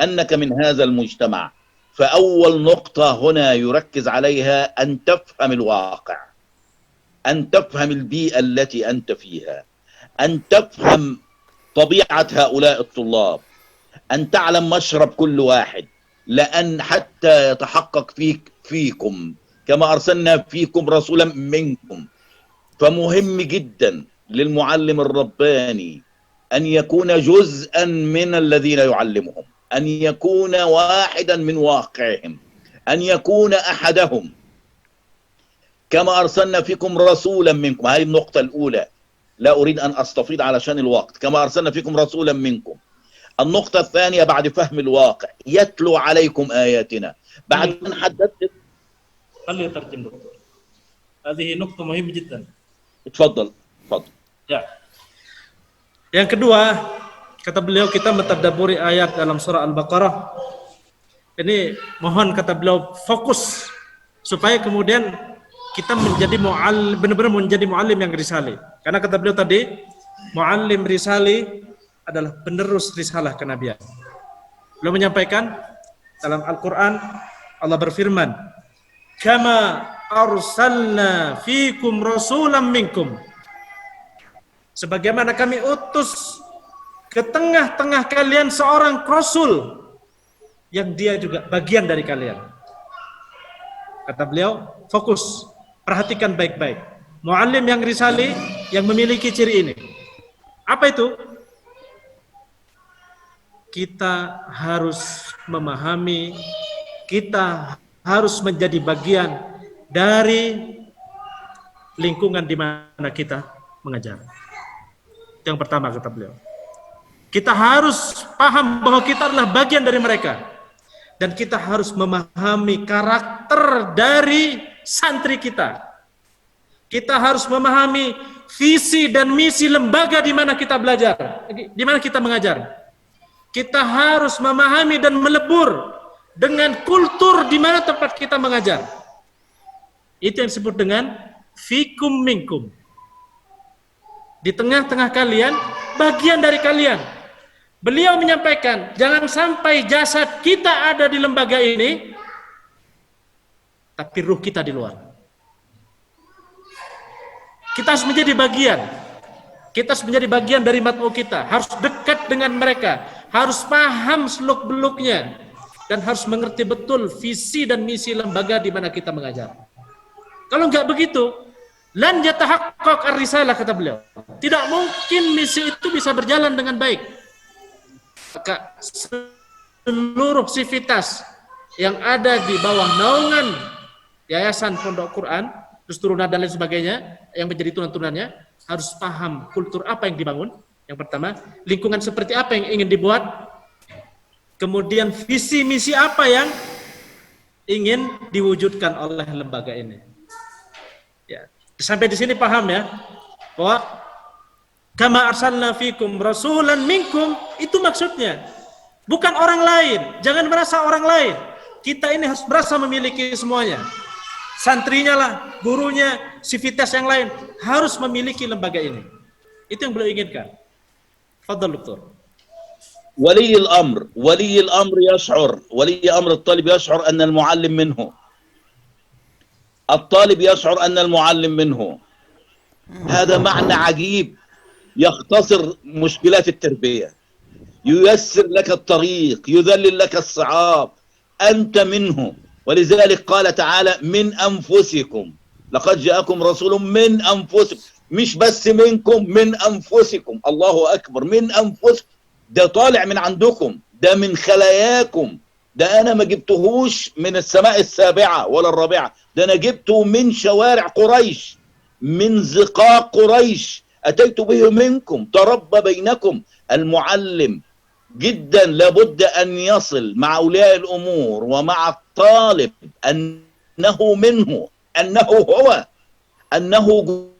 أنك من هذا المجتمع. فأول نقطة هنا يركز عليها أن تفهم الواقع، أن تفهم البيئة التي أنت فيها، أن تفهم طبيعة هؤلاء الطلاب، أن تعلم مشرب كل واحد، لأن حتى يتحقق فيكم كما أرسلنا فيكم رسولا منكم. فمهم جدا للمعلم الرباني أن يكون جزءا من الذين يعلمهم، أن يكون واحدا من واقعهم، أن يكون أحدهم. كما أرسلنا فيكم رسولا منكم، هذه النقطة الأولى، لا أريد أن أستفيض علشان الوقت. كما أرسلنا فيكم رسولا منكم. النقطة الثانية بعد فهم الواقع يتلو عليكم آياتنا. بعد أن حددت خلي يترجم دكتور. هذه نقطة مهمة جدا. تفضل. Ya. Yang kedua, kata beliau, kita mentadabburi ayat dalam surah Al-Baqarah. Ini mohon, kata beliau, fokus supaya kemudian kita menjadi muallim, benar-benar menjadi muallim yang risali. Karena kata beliau tadi, muallim risali adalah penerus risalah kenabian. Beliau menyampaikan dalam Al-Qur'an, Allah berfirman, "Kama arsalna fikum rasulan minkum." Sebagaimana kami utus ke tengah-tengah kalian seorang rasul yang dia juga bagian dari kalian. Kata beliau, fokus, perhatikan baik-baik. Muallim yang risali yang memiliki ciri ini. Apa itu? Kita harus memahami, kita harus menjadi bagian dari lingkungan di mana kita mengajar. Yang pertama, kata beliau, kita harus paham bahwa kita adalah bagian dari mereka, dan kita harus memahami karakter dari santri kita. Kita harus memahami visi dan misi lembaga di mana kita belajar, di mana kita mengajar. Kita harus memahami dan melebur dengan kultur di mana tempat kita mengajar. Itu yang disebut dengan fikum minkum. Di tengah-tengah kalian, bagian dari kalian. Beliau menyampaikan, jangan sampai jasad kita ada di lembaga ini, tapi ruh kita di luar. Kita harus menjadi bagian. Kita harus menjadi bagian dari matmu kita. Harus dekat dengan mereka. Harus paham seluk-beluknya. Dan harus mengerti betul visi dan misi lembaga di mana kita mengajar. Kalau enggak begitu, lan yatahaqqaq ar-risalah, kata beliau. Tidak mungkin misi itu bisa berjalan dengan baik. Maka seluruh sivitas yang ada di bawah naungan Yayasan Pondok Quran, terus turunan dan lain sebagainya, yang menjadi turunan-turunannya, harus paham kultur apa yang dibangun. Yang pertama, lingkungan seperti apa yang ingin dibuat. Kemudian visi misi apa yang ingin diwujudkan oleh lembaga ini. Ya, sampai di sini paham ya, bahwa kama arsalna fikum rasulan minkum, itu maksudnya. Bukan orang lain, jangan merasa orang lain. Kita ini harus merasa memiliki semuanya. Santrinya lah, gurunya, sivitas yang lain harus memiliki lembaga ini. Itu yang beliau inginkan. Fadhal Doktor. ولي الأمر يشعر، ولي أمر الطالب يشعر أن المعلم منه. الطالب يشعر أن المعلم منه. هذا معنى عجيب يختصر مشكلات التربية، ييسر لك الطريق، يذلل لك الصعاب، أنت منه. ولذلك قال تعالى من أنفسكم، لقد جاءكم رسول من أنفسكم، مش بس منكم، من أنفسكم. الله أكبر، من أنفسكم، ده طالع من عندكم، ده من خلاياكم، ده أنا ما جبتهوش من السماء السابعة ولا الرابعة، ده أنا جبته من شوارع قريش، من زقاق قريش، أتيت به منكم، تربى بينكم. المعلم جدا لابد أن يصل مع أولياء الأمور ومع الطالب أنه منه، أنه هو، أنه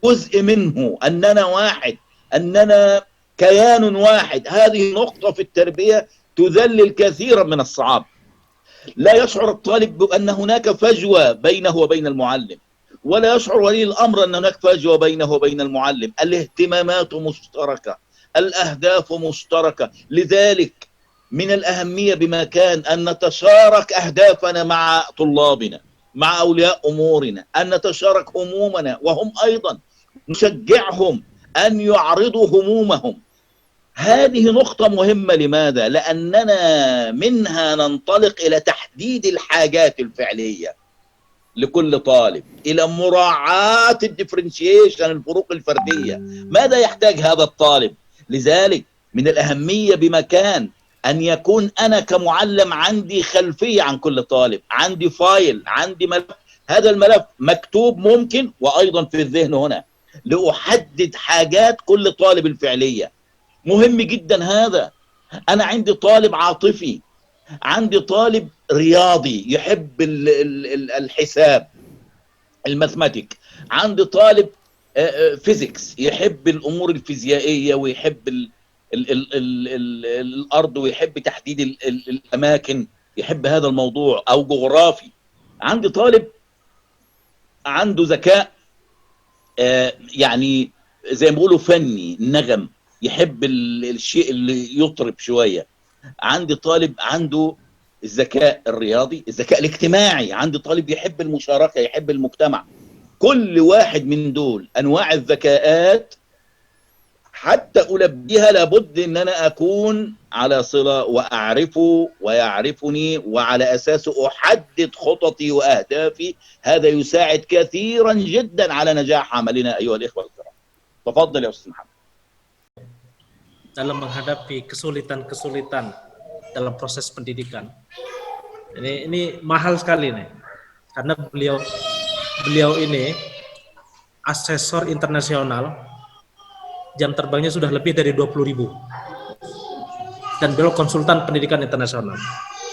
جزء منه، أننا واحد، أننا كيان واحد. هذه نقطة في التربية تذلل كثيرا من الصعاب. لا يشعر الطالب بأن هناك فجوة بينه وبين المعلم، ولا يشعر ولي الأمر أن هناك فجوة بينه وبين المعلم. الاهتمامات مشتركة، الأهداف مشتركة. لذلك من الأهمية بمكان أن نتشارك أهدافنا مع طلابنا، مع أولياء أمورنا، أن نتشارك همومنا وهم أيضا، نشجعهم أن يعرضوا همومهم. هذه نقطة مهمة. لماذا؟ لأننا منها ننطلق إلى تحديد الحاجات الفعلية لكل طالب، إلى مراعاة الديفرنشيشن، الفروق الفردية، ماذا يحتاج هذا الطالب. لذلك من الأهمية بمكان أن يكون أنا كمعلم عندي خلفية عن كل طالب، عندي فايل، عندي ملف. هذا الملف مكتوب ممكن وأيضا في الذهن هنا لأحدد حاجات كل طالب الفعلية. مهم جدا هذا. أنا عندي طالب عاطفي، عندي طالب رياضي يحب الحساب، الماثماتيك، عندي طالب فيزيكس يحب الأمور الفيزيائية ويحب الأرض ويحب تحديد الأماكن، يحب هذا الموضوع، أو جغرافي. عندي طالب عنده ذكاء يعني زي ما بيقولوا فني، نغم، يحب الشيء اللي يطرب شوية. عندي طالب عنده الذكاء الرياضي، الذكاء الاجتماعي، عندي طالب يحب المشاركة، يحب المجتمع. كل واحد من دول أنواع الذكاءات حتى ألبيها لابد أن أنا أكون على صلة وأعرفه ويعرفني، وعلى أساسه أحدد خططي وأهدافي. هذا يساعد كثيرا جدا على نجاح عملنا أيها الإخوة الكرام. تفضل يا أستاذ محمد. Dalam menghadapi kesulitan-kesulitan dalam proses pendidikan, ini mahal sekali nih, karena beliau ini asesor internasional, jam terbangnya sudah lebih dari 20.000, dan beliau konsultan pendidikan internasional.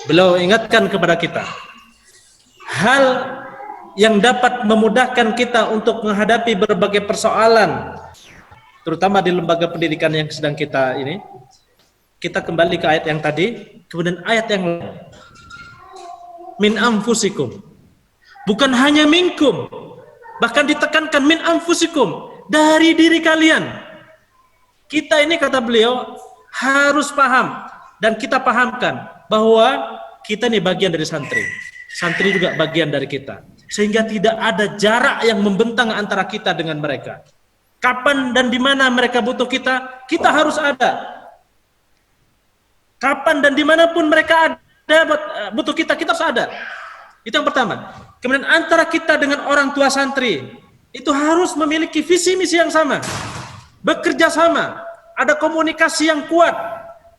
Beliau ingatkan kepada kita hal yang dapat memudahkan kita untuk menghadapi berbagai persoalan, terutama di lembaga pendidikan yang sedang kita ini. Kita kembali ke ayat yang tadi, kemudian ayat yang lain. Min anfusikum, bukan hanya minkum, bahkan ditekankan min anfusikum, dari diri kalian. Kita ini, kata beliau, harus paham, dan kita pahamkan bahwa kita ini bagian dari santri. Santri juga bagian dari kita. sehingga tidak ada jarak yang membentang antara kita dengan mereka. Kapan dan di mana mereka butuh kita, kita harus ada. Kapan dan dimanapun mereka ada butuh kita, kita harus ada. Itu yang pertama. Kemudian antara kita dengan orang tua santri itu harus memiliki visi misi yang sama, bekerja sama, ada komunikasi yang kuat,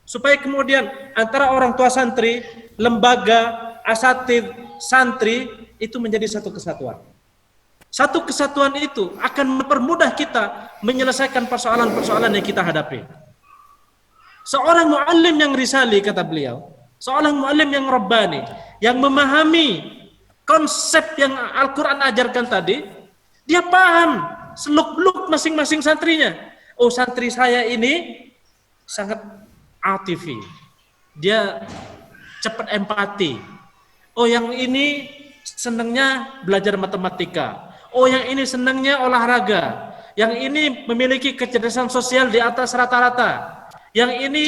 supaya kemudian antara orang tua santri, lembaga, asatidz, santri itu menjadi satu kesatuan. Satu kesatuan itu akan mempermudah kita menyelesaikan persoalan-persoalan yang kita hadapi. Seorang muallim yang risali, kata beliau, seorang muallim yang rabbani, yang memahami konsep yang Al-Quran ajarkan tadi, dia paham seluk-beluk masing-masing santrinya. Oh, santri saya ini sangat atifi, dia cepat empati. Oh, yang ini senangnya belajar matematika. Oh, yang ini senangnya olahraga. Yang ini memiliki kecerdasan sosial di atas rata-rata. Yang ini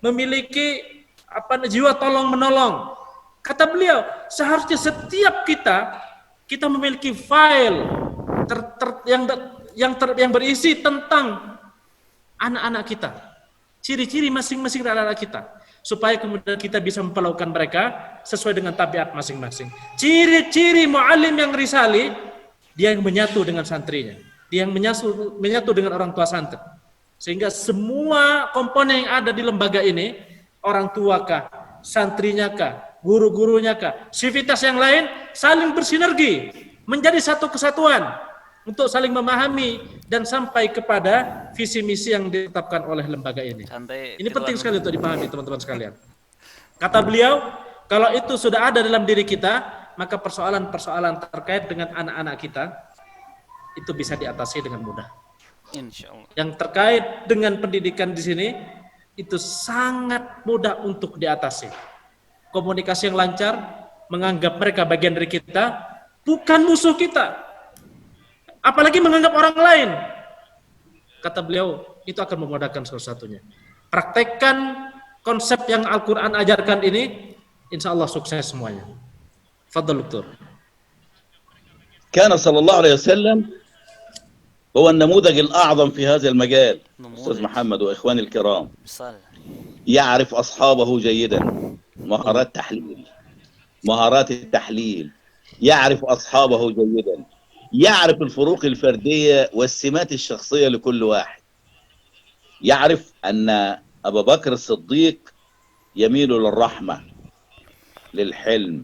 memiliki jiwa tolong-menolong. Kata beliau, seharusnya setiap kita memiliki file yang berisi tentang anak-anak kita, ciri-ciri masing-masing anak-anak kita, supaya kemudian kita bisa memperlakukan mereka sesuai dengan tabiat masing-masing. Ciri-ciri muallim yang risali, dia yang menyatu dengan santrinya, dia yang menyatu dengan orang tua santri, sehingga semua komponen yang ada di lembaga ini, orang tua kah, santrinya kah, guru-gurunya kah, sivitas yang lain saling bersinergi menjadi satu kesatuan untuk saling memahami dan sampai kepada visi misi yang ditetapkan oleh lembaga ini. Ini penting sekali untuk dipahami teman-teman sekalian. Kata beliau, kalau itu sudah ada dalam diri kita, maka persoalan-persoalan terkait dengan anak-anak kita itu bisa diatasi dengan mudah. Insyaallah. Yang terkait dengan pendidikan di sini itu sangat mudah untuk diatasi. Komunikasi yang lancar, menganggap mereka bagian dari kita, bukan musuh kita. Apalagi menganggap orang lain. Kata beliau, itu akan memudahkan salah satunya. Praktekkan konsep yang Al-Quran ajarkan ini, insya Allah sukses semuanya. Fadhal Doktor. كان صلى الله عليه وسلم هو النموذج الأعظم في هذا المجال. أستاذ محمد وإخواني الكرام، يعرف أصحابه جيدا، مهارات التحليل، يعرف أصحابه جيدا، يعرف الفروق الفردية والسمات الشخصية لكل واحد. يعرف أن أبا بكر الصديق يميل للرحمة، للحلم،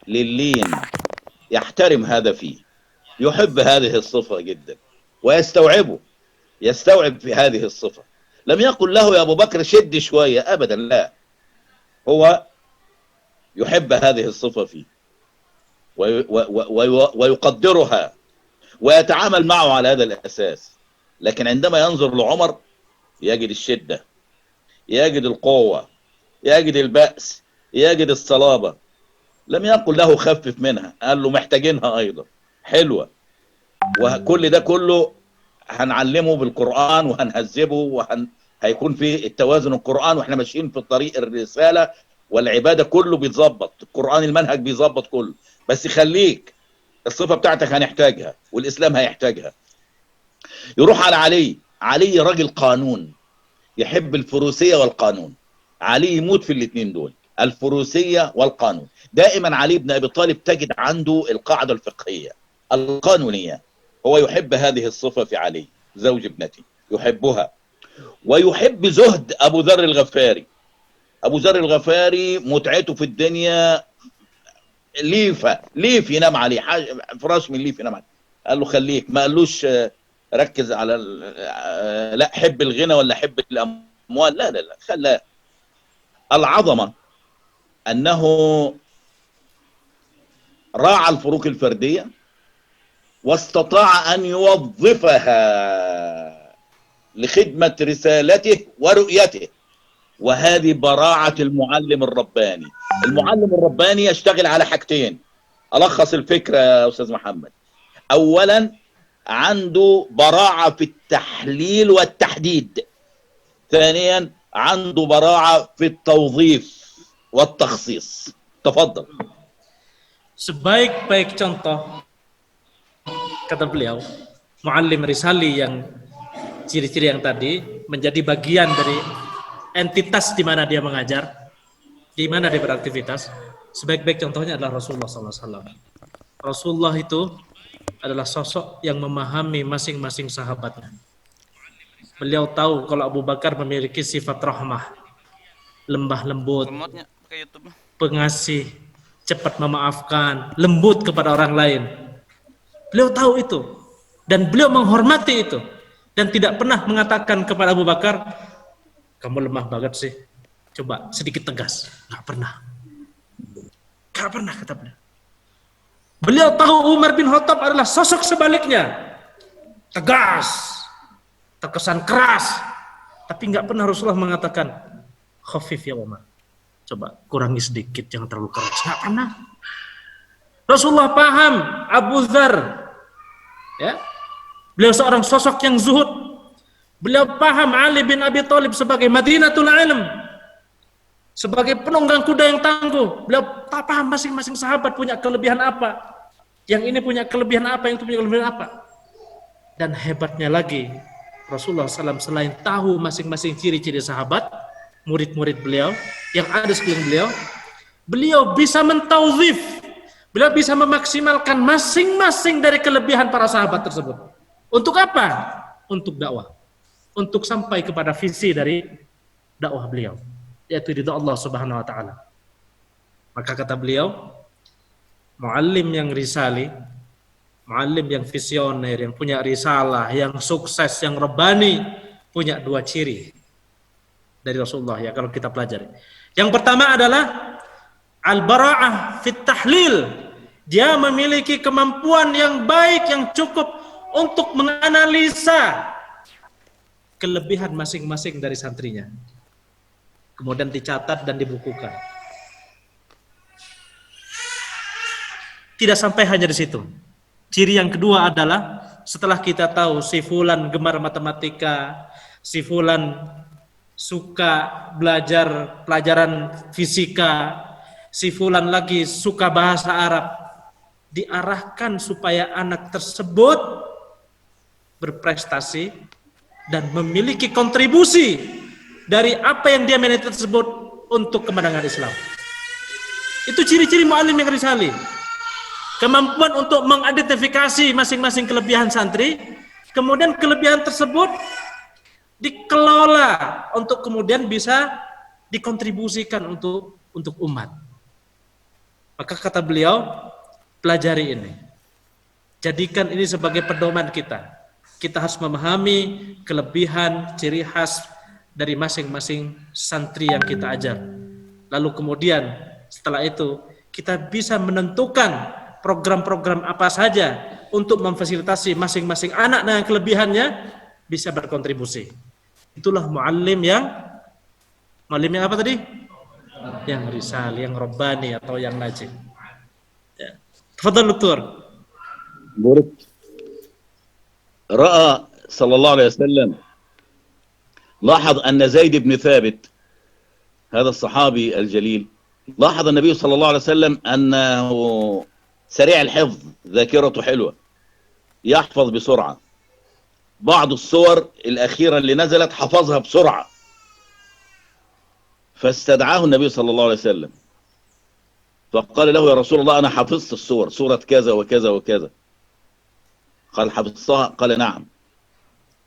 لللين، يحترم هذا فيه، يحب هذه الصفة جدا يستوعب في هذه الصفة. لم يقل له يا أبو بكر شد شوية، أبدا لا، هو يحب هذه الصفة فيه ويقدرها ويتعامل معه على هذا الأساس. لكن عندما ينظر لعمر يجد الشدة، يجد القوة، يجد البأس، يجد الصلابة. لم يقل له خفف منها، قال له محتاجينها أيضا، حلوة. وكل ده كله هنعلمه بالقرآن وهنهذبه هيكون في التوازن القرآن، واحنا ماشيين في الطريق الرسالة والعبادة كله بيتظبط، القرآن المنهج بيظبط كله، بس خليك الصفة بتاعتك هنحتاجها والإسلام هيحتاجها. يروح على علي راجل قانون، يحب الفروسية والقانون. علي يموت في الاثنين دول، الفروسية والقانون. دائما علي بن أبي طالب تجد عنده القاعدة الفقهية القانونية، هو يحب هذه الصفة في علي زوج ابنتي، يحبها. ويحب زهد أبو ذر الغفاري. أبو ذر الغفاري متعته في الدنيا ليف ينام عليه، فراش من ليف ينام عليه. قال له خليك، ما قالوش ركز على لا حب الغنى ولا حب الأموال، لا لا لا، خلاه. العظمة أنه راعى الفروق الفردية واستطاع أن يوظفها لخدمة رسالته ورؤيته، وهذه براعة المعلم الرباني. المعلم الرباني يشتغل على حاجتين، ألخص الفكرة يا أستاذ محمد. أولا عنده براعة في التحليل والتحديد، ثانيا عنده براعة في التوظيف والتخصيص. تفضل. sebaik-baik contoh, kata beliau, muallim risali yang ciri-ciri yang tadi menjadi bagian dari entitas di mana dia mengajar, di mana dia beraktivitas. Sebaik-baik contohnya adalah Rasulullah SAW. Rasulullah itu adalah sosok yang memahami masing-masing sahabatnya. Beliau tahu kalau Abu Bakar memiliki sifat rahmah, lembah lembut, pengasih, cepat memaafkan, lembut kepada orang lain. Beliau tahu itu dan beliau menghormati itu dan tidak pernah mengatakan kepada Abu Bakar, kamu lemah banget sih, coba sedikit tegas. Nggak pernah kata beliau. Beliau tahu Umar bin Khattab adalah sosok sebaliknya, tegas, terkesan keras, tapi nggak pernah Rasulullah mengatakan khafif ya Umar, coba kurangi sedikit, jangan terlalu keras. Nggak pernah. Rasulullah paham Abu Dzar, ya, beliau seorang sosok yang zuhud. Beliau paham Ali bin Abi Thalib sebagai Madinatul Ilm, sebagai penunggang kuda yang tangguh. Beliau paham masing-masing sahabat punya kelebihan apa, yang ini punya kelebihan apa, yang itu punya kelebihan apa. Dan hebatnya lagi, Rasulullah SAW selain tahu masing-masing ciri-ciri sahabat, murid-murid beliau yang ada sekeliling beliau, beliau bisa mentaudzif, beliau bisa memaksimalkan masing-masing dari kelebihan para sahabat tersebut. Untuk apa? Untuk dakwah, untuk sampai kepada visi dari dakwah beliau, yaitu ridha Allah Subhanahu wa taala. Maka kata beliau, muallim yang risali, muallim yang visioner, yang punya risalah, yang sukses, yang rebani, punya dua ciri dari Rasulullah ya kalau kita pelajari. Yang pertama adalah al-bara'ah fit tahlil. Dia memiliki kemampuan yang baik, yang cukup untuk menganalisa kelebihan masing-masing dari santrinya, kemudian dicatat dan dibukukan. Tidak sampai hanya di situ. Ciri yang kedua adalah setelah kita tahu si fulan gemar matematika, si fulan suka belajar pelajaran fisika, si fulan lagi suka bahasa Arab, diarahkan supaya anak tersebut berprestasi dan memiliki kontribusi dari apa yang dia miliki tersebut untuk kemenangan Islam. Itu ciri-ciri muallim yang risali. Kemampuan untuk mengidentifikasi masing-masing kelebihan santri, kemudian kelebihan tersebut dikelola untuk kemudian bisa dikontribusikan untuk umat. Maka kata beliau, pelajari ini, jadikan ini sebagai pedoman kita. Kita harus memahami kelebihan, ciri khas dari masing-masing santri yang kita ajar. Lalu kemudian setelah itu kita bisa menentukan program-program apa saja untuk memfasilitasi masing-masing anak dengan kelebihannya bisa berkontribusi. Itulah muallim yang apa tadi? Yang risali, yang rabbani atau yang najib. Ya. Tafadhal Doktor. بارك رأى صلى الله عليه وسلم لاحظ أن زيد بن ثابت هذا الصحابي الجليل لاحظ النبي صلى الله عليه وسلم أنه سريع الحفظ ذاكرته حلوة يحفظ بسرعة بعض الصور الأخيرة اللي نزلت حفظها بسرعة فاستدعاه النبي صلى الله عليه وسلم فقال له يا رسول الله أنا حفظت الصور سورة كذا وكذا وكذا قال حفظتها قال نعم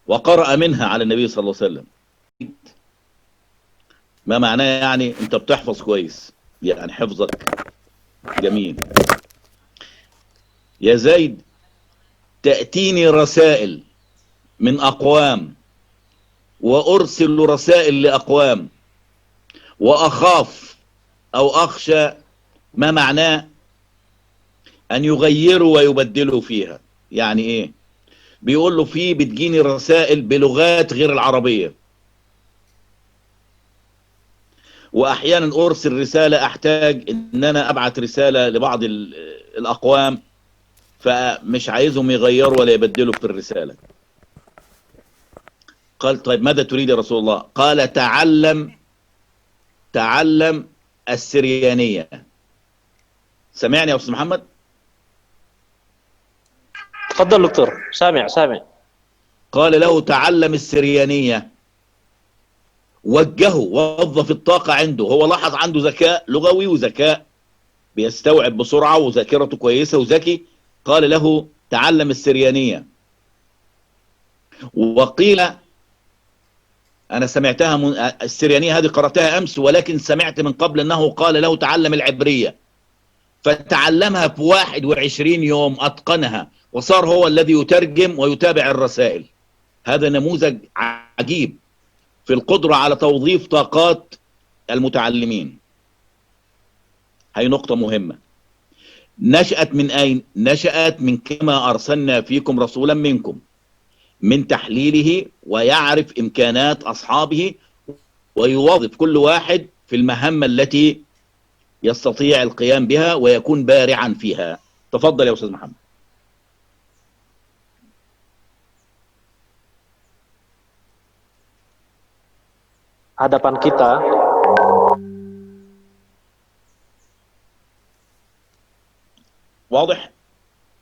وقرأ منها على النبي صلى الله عليه وسلم ما معناه يعني أنت بتحفظ كويس يعني حفظك جميل يا زيد تأتيني رسائل من أقوام وأرسل رسائل لأقوام وأخاف أو أخشى ما معناه أن يغيروا ويبدلوا فيها يعني إيه بيقول له فيه بتجيني رسائل بلغات غير العربية وأحيانا أرسل رسالة أحتاج أن أنا أبعت رسالة لبعض الأقوام فمش عايزهم يغيروا ولا يبدلوا في الرسالة قال طيب ماذا تريد يا رسول الله قال تعلم السريانية سمعني يا أستاذ محمد؟ تفضل دكتور، سامع. قال له تعلم السريانية، وجهه، وظف الطاقة عنده. هو لاحظ عنده ذكاء لغوي وذكاء بيستوعب بسرعة وذاكرته كويسة وذكي. قال له تعلم السريانية. وقيل أنا سمعتها السريانية هذه قرأتها أمس، ولكن سمعت من قبل أنه قال له تعلم العبرية، فتعلمها في 21 يوم، أتقنها، وصار هو الذي يترجم ويتابع الرسائل. هذا نموذج عجيب في القدرة على توظيف طاقات المتعلمين. هي نقطة مهمة. نشأت من أين؟ نشأت من كما أرسلنا فيكم رسولا منكم، من تحليله ويعرف إمكانات أصحابه ويوظف كل واحد في المهمة التي يستطيع القيام بها ويكون بارعا فيها. تفضل يا أستاذ محمد. Hadapan kita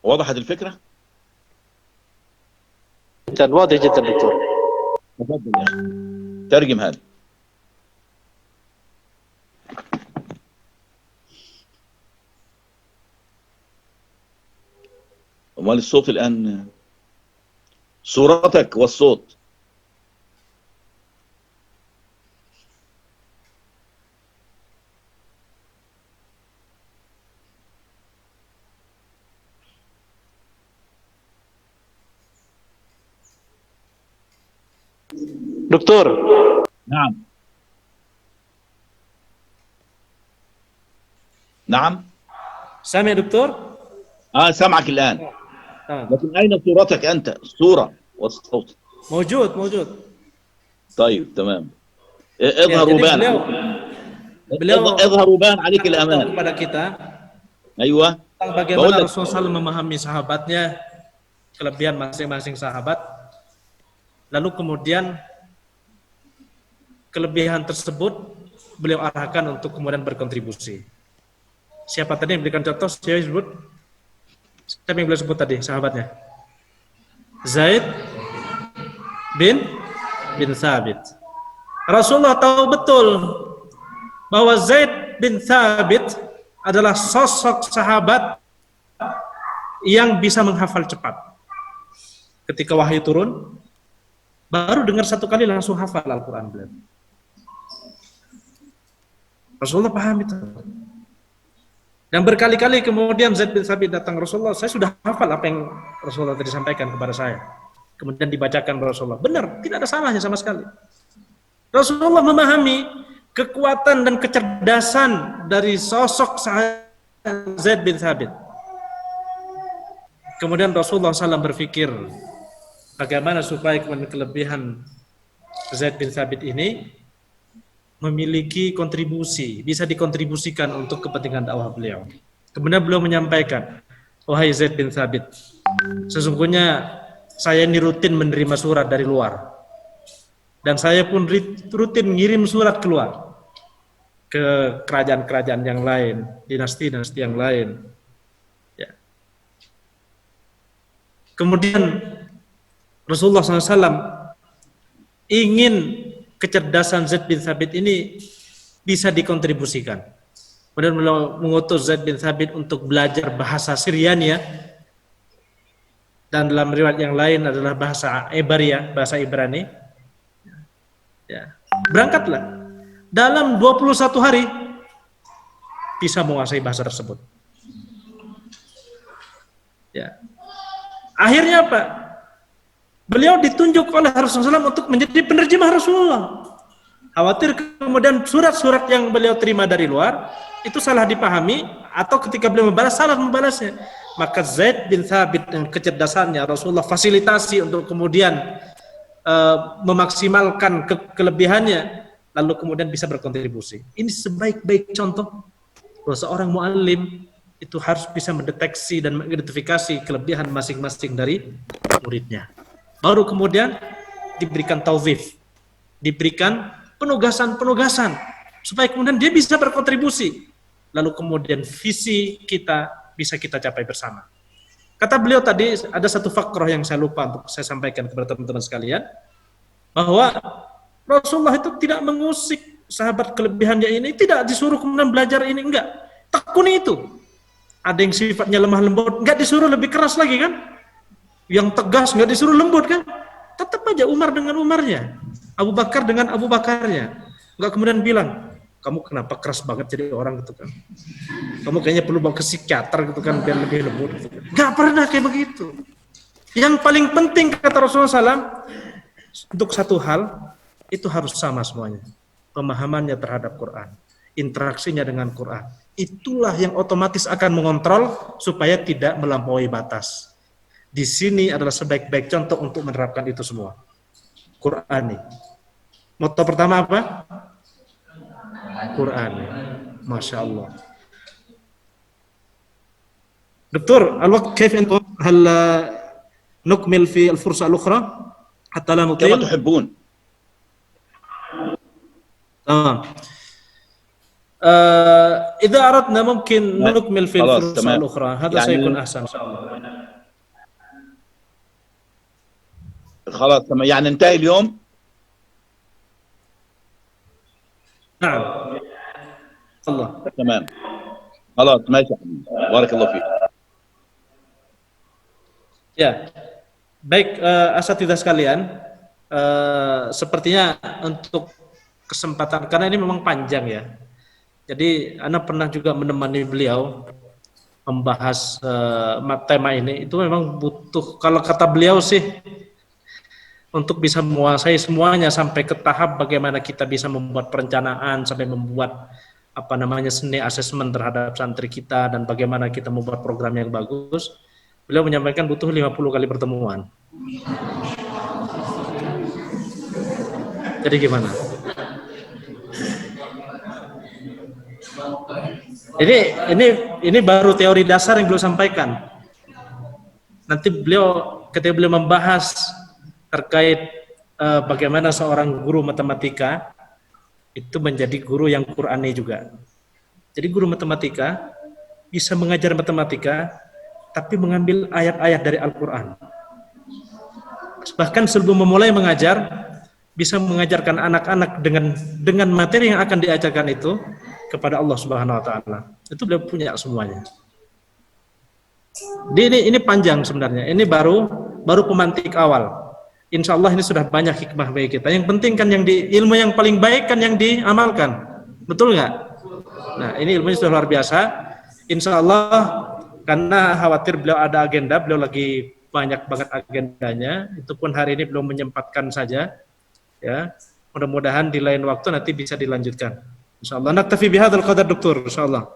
وضحت الفكرة؟ واضح جدا دكتور. تفضل يا أخي ترجم هذا. أمال الصوت الآن؟ صورتك والصوت. دكتور. نعم. سامع دكتور؟ سامعك الآن. لكن أين صورتك أنت؟ الصورة والصوت. موجود. طيب تمام. اظهر وبان. beliau اظهر وبان عليك الأمان. kepada kita. أيوة. Bagaimana Rasulullah SAW memahami sahabatnya, kelebihan masing-masing sahabat. Lalu kemudian kelebihan tersebut beliau arahkan untuk kemudian berkontribusi. Siapa tadi yang berikan contoh? Siapa yang sebut? Siapa yang beliau sebut tadi sahabatnya? Zaid bin Thabit. Rasulullah tahu betul bahwa Zaid bin Thabit adalah sosok sahabat yang bisa menghafal cepat. Ketika wahyu turun, baru dengar satu kali langsung hafal Al-Quran beliau. Rasulullah paham itu. Dan berkali-kali kemudian Zaid bin Thabit datang Rasulullah, saya sudah hafal apa yang Rasulullah tadi sampaikan kepada saya. Kemudian dibacakan Rasulullah. Benar, tidak ada salahnya sama sekali. Rasulullah memahami kekuatan dan kecerdasan dari sosok Zaid bin Thabit. Kemudian Rasulullah SAW berpikir, bagaimana supaya kelebihan Zaid bin Thabit ini memiliki kontribusi, bisa dikontribusikan untuk kepentingan dakwah beliau. Kemudian beliau menyampaikan, wahai Zaid bin Thabit, sesungguhnya saya ini rutin menerima surat dari luar, dan saya pun rutin mengirim surat keluar ke kerajaan-kerajaan yang lain, dinasti-dinasti yang lain. Ya. Kemudian Rasulullah SAW ingin kecerdasan Zaid bin Thabit ini bisa dikontribusikan. Kemudian beliau mengutus Zaid bin Thabit untuk belajar bahasa Syriania, dan dalam riwayat yang lain adalah bahasa Ebaria, bahasa Ibrani. Ya. Berangkatlah. Dalam 21 hari bisa menguasai bahasa tersebut. Ya. Akhirnya apa? Beliau ditunjuk oleh Rasulullah SAW untuk menjadi penerjemah Rasulullah. Khawatir kemudian surat-surat yang beliau terima dari luar itu salah dipahami, atau ketika beliau membalas salah membalasnya. Maka Zaid bin Thabit dengan kecerdasannya Rasulullah fasilitasi untuk kemudian memaksimalkan kelebihannya, lalu kemudian bisa berkontribusi. Ini sebaik-baik contoh bahwa seorang muallim itu harus bisa mendeteksi dan mengidentifikasi kelebihan masing-masing dari muridnya. Baru kemudian diberikan tauzif, diberikan penugasan-penugasan supaya kemudian dia bisa berkontribusi. lalu kemudian visi kita bisa kita capai bersama. Kata beliau tadi, ada satu fakrah yang saya lupa untuk saya sampaikan kepada teman-teman sekalian, bahwa Rasulullah itu tidak mengusik sahabat kelebihannya ini, tidak disuruh kemudian belajar ini, enggak. Tekuni itu. Ada yang sifatnya lemah lembut, enggak disuruh lebih keras lagi kan? Yang tegas enggak disuruh lembut kan? Tetap aja Umar dengan Umarnya, Abu Bakar dengan Abu Bakarnya. Enggak kemudian bilang, kamu kenapa keras banget jadi orang gitu kan? Kamu kayaknya perlu bawa ke psikiater gitu kan biar lebih lembut gitu kan. Enggak pernah kayak begitu. Yang paling penting kata Rasulullah SAW, untuk satu hal itu harus sama semuanya. Pemahamannya terhadap Quran, interaksinya dengan Quran. Itulah yang otomatis akan mengontrol supaya tidak melampaui batas. Di sini adalah sebaik-baik contoh untuk menerapkan itu semua. Quran nih. Moto pertama apa? Quran. Masya Allah. Doktor, al-waqt كيف أنتم؟ هل نكمل في الفرصة الأخرى حتى لا نطيل؟ كما تحبون. تمام. إذا أردنا ممكن نكمل في الفرصة الأخرى. هذا سيكون أحسن إن شاء الله. خلاص تمام، يعني انتهي اليوم. نعم. الله. تمام. خلاص ماشي. بارك الله فيك. Ya, baik asatidzah sekalian, sepertinya untuk kesempatan, karena ini memang panjang ya. Jadi Ana pernah juga menemani beliau membahas tema ini. Itu memang butuh, kalau kata beliau sih, untuk bisa menguasai semuanya sampai ke tahap bagaimana kita bisa membuat perencanaan, sampai membuat seni asesmen terhadap santri kita, dan bagaimana kita membuat program yang bagus. Beliau menyampaikan butuh 50 kali pertemuan. Jadi gimana? Ini baru teori dasar yang beliau sampaikan. Nanti ketika beliau membahas terkait bagaimana seorang guru matematika itu menjadi guru yang Qur'ani juga. Jadi guru matematika bisa mengajar matematika tapi mengambil ayat-ayat dari Al-Quran. Bahkan sebelum memulai mengajar, bisa mengajarkan anak-anak dengan materi yang akan diajarkan itu kepada Allah Subhanahu Wa Taala. Itu beliau punya semuanya. Ini panjang sebenarnya. Ini baru pemantik awal. Insya Allah ini sudah banyak hikmah bagi kita. Yang penting kan ilmu yang paling baik kan yang diamalkan. Betul nggak? Nah, ini ilmunya sudah luar biasa. Insya Allah, karena khawatir beliau ada agenda, beliau lagi banyak banget agendanya. Itu pun hari ini belum menyempatkan saja. Ya, mudah-mudahan di lain waktu nanti bisa dilanjutkan. Insyaallah. Naktafi bihadzal qadar, Doktor. Insyaallah.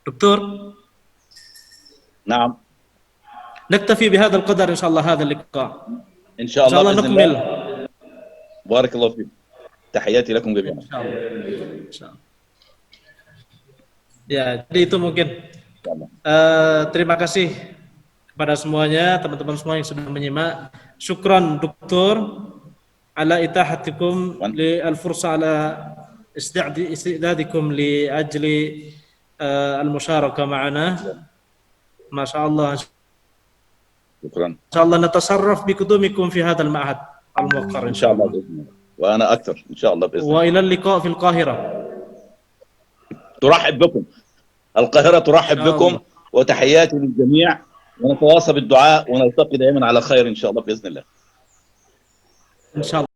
Doktor. Naam. Naktafi bihadzal qadar insyaallah hadzal liqa. Insyaallah nukmil. Barakallahu fiik. Tahiyati lakum jami'an. Insyaallah. Ya, jadi itu mungkin. Terima kasih kepada semuanya, teman-teman semua yang sudah menyimak. Syukran Doktor ala itahatikum li al-fursa ala istidadikum li ajli al-musyarakah ma'ana. Masyaallah. Syukran. Insyaallah natasarraf bikudumikum fi hadzal ma'had al-muwaqqar insyaallah. Wa ana akthar insyaallah باذن الله. Wa ila al-liqa fi al-Qahirah. ترحب بكم القاهرة، ترحب بكم وتحياتي للجميع، ونتواصل بالدعاء ونلتقي دائما على خير إن شاء الله بإذن الله. إن شاء الله.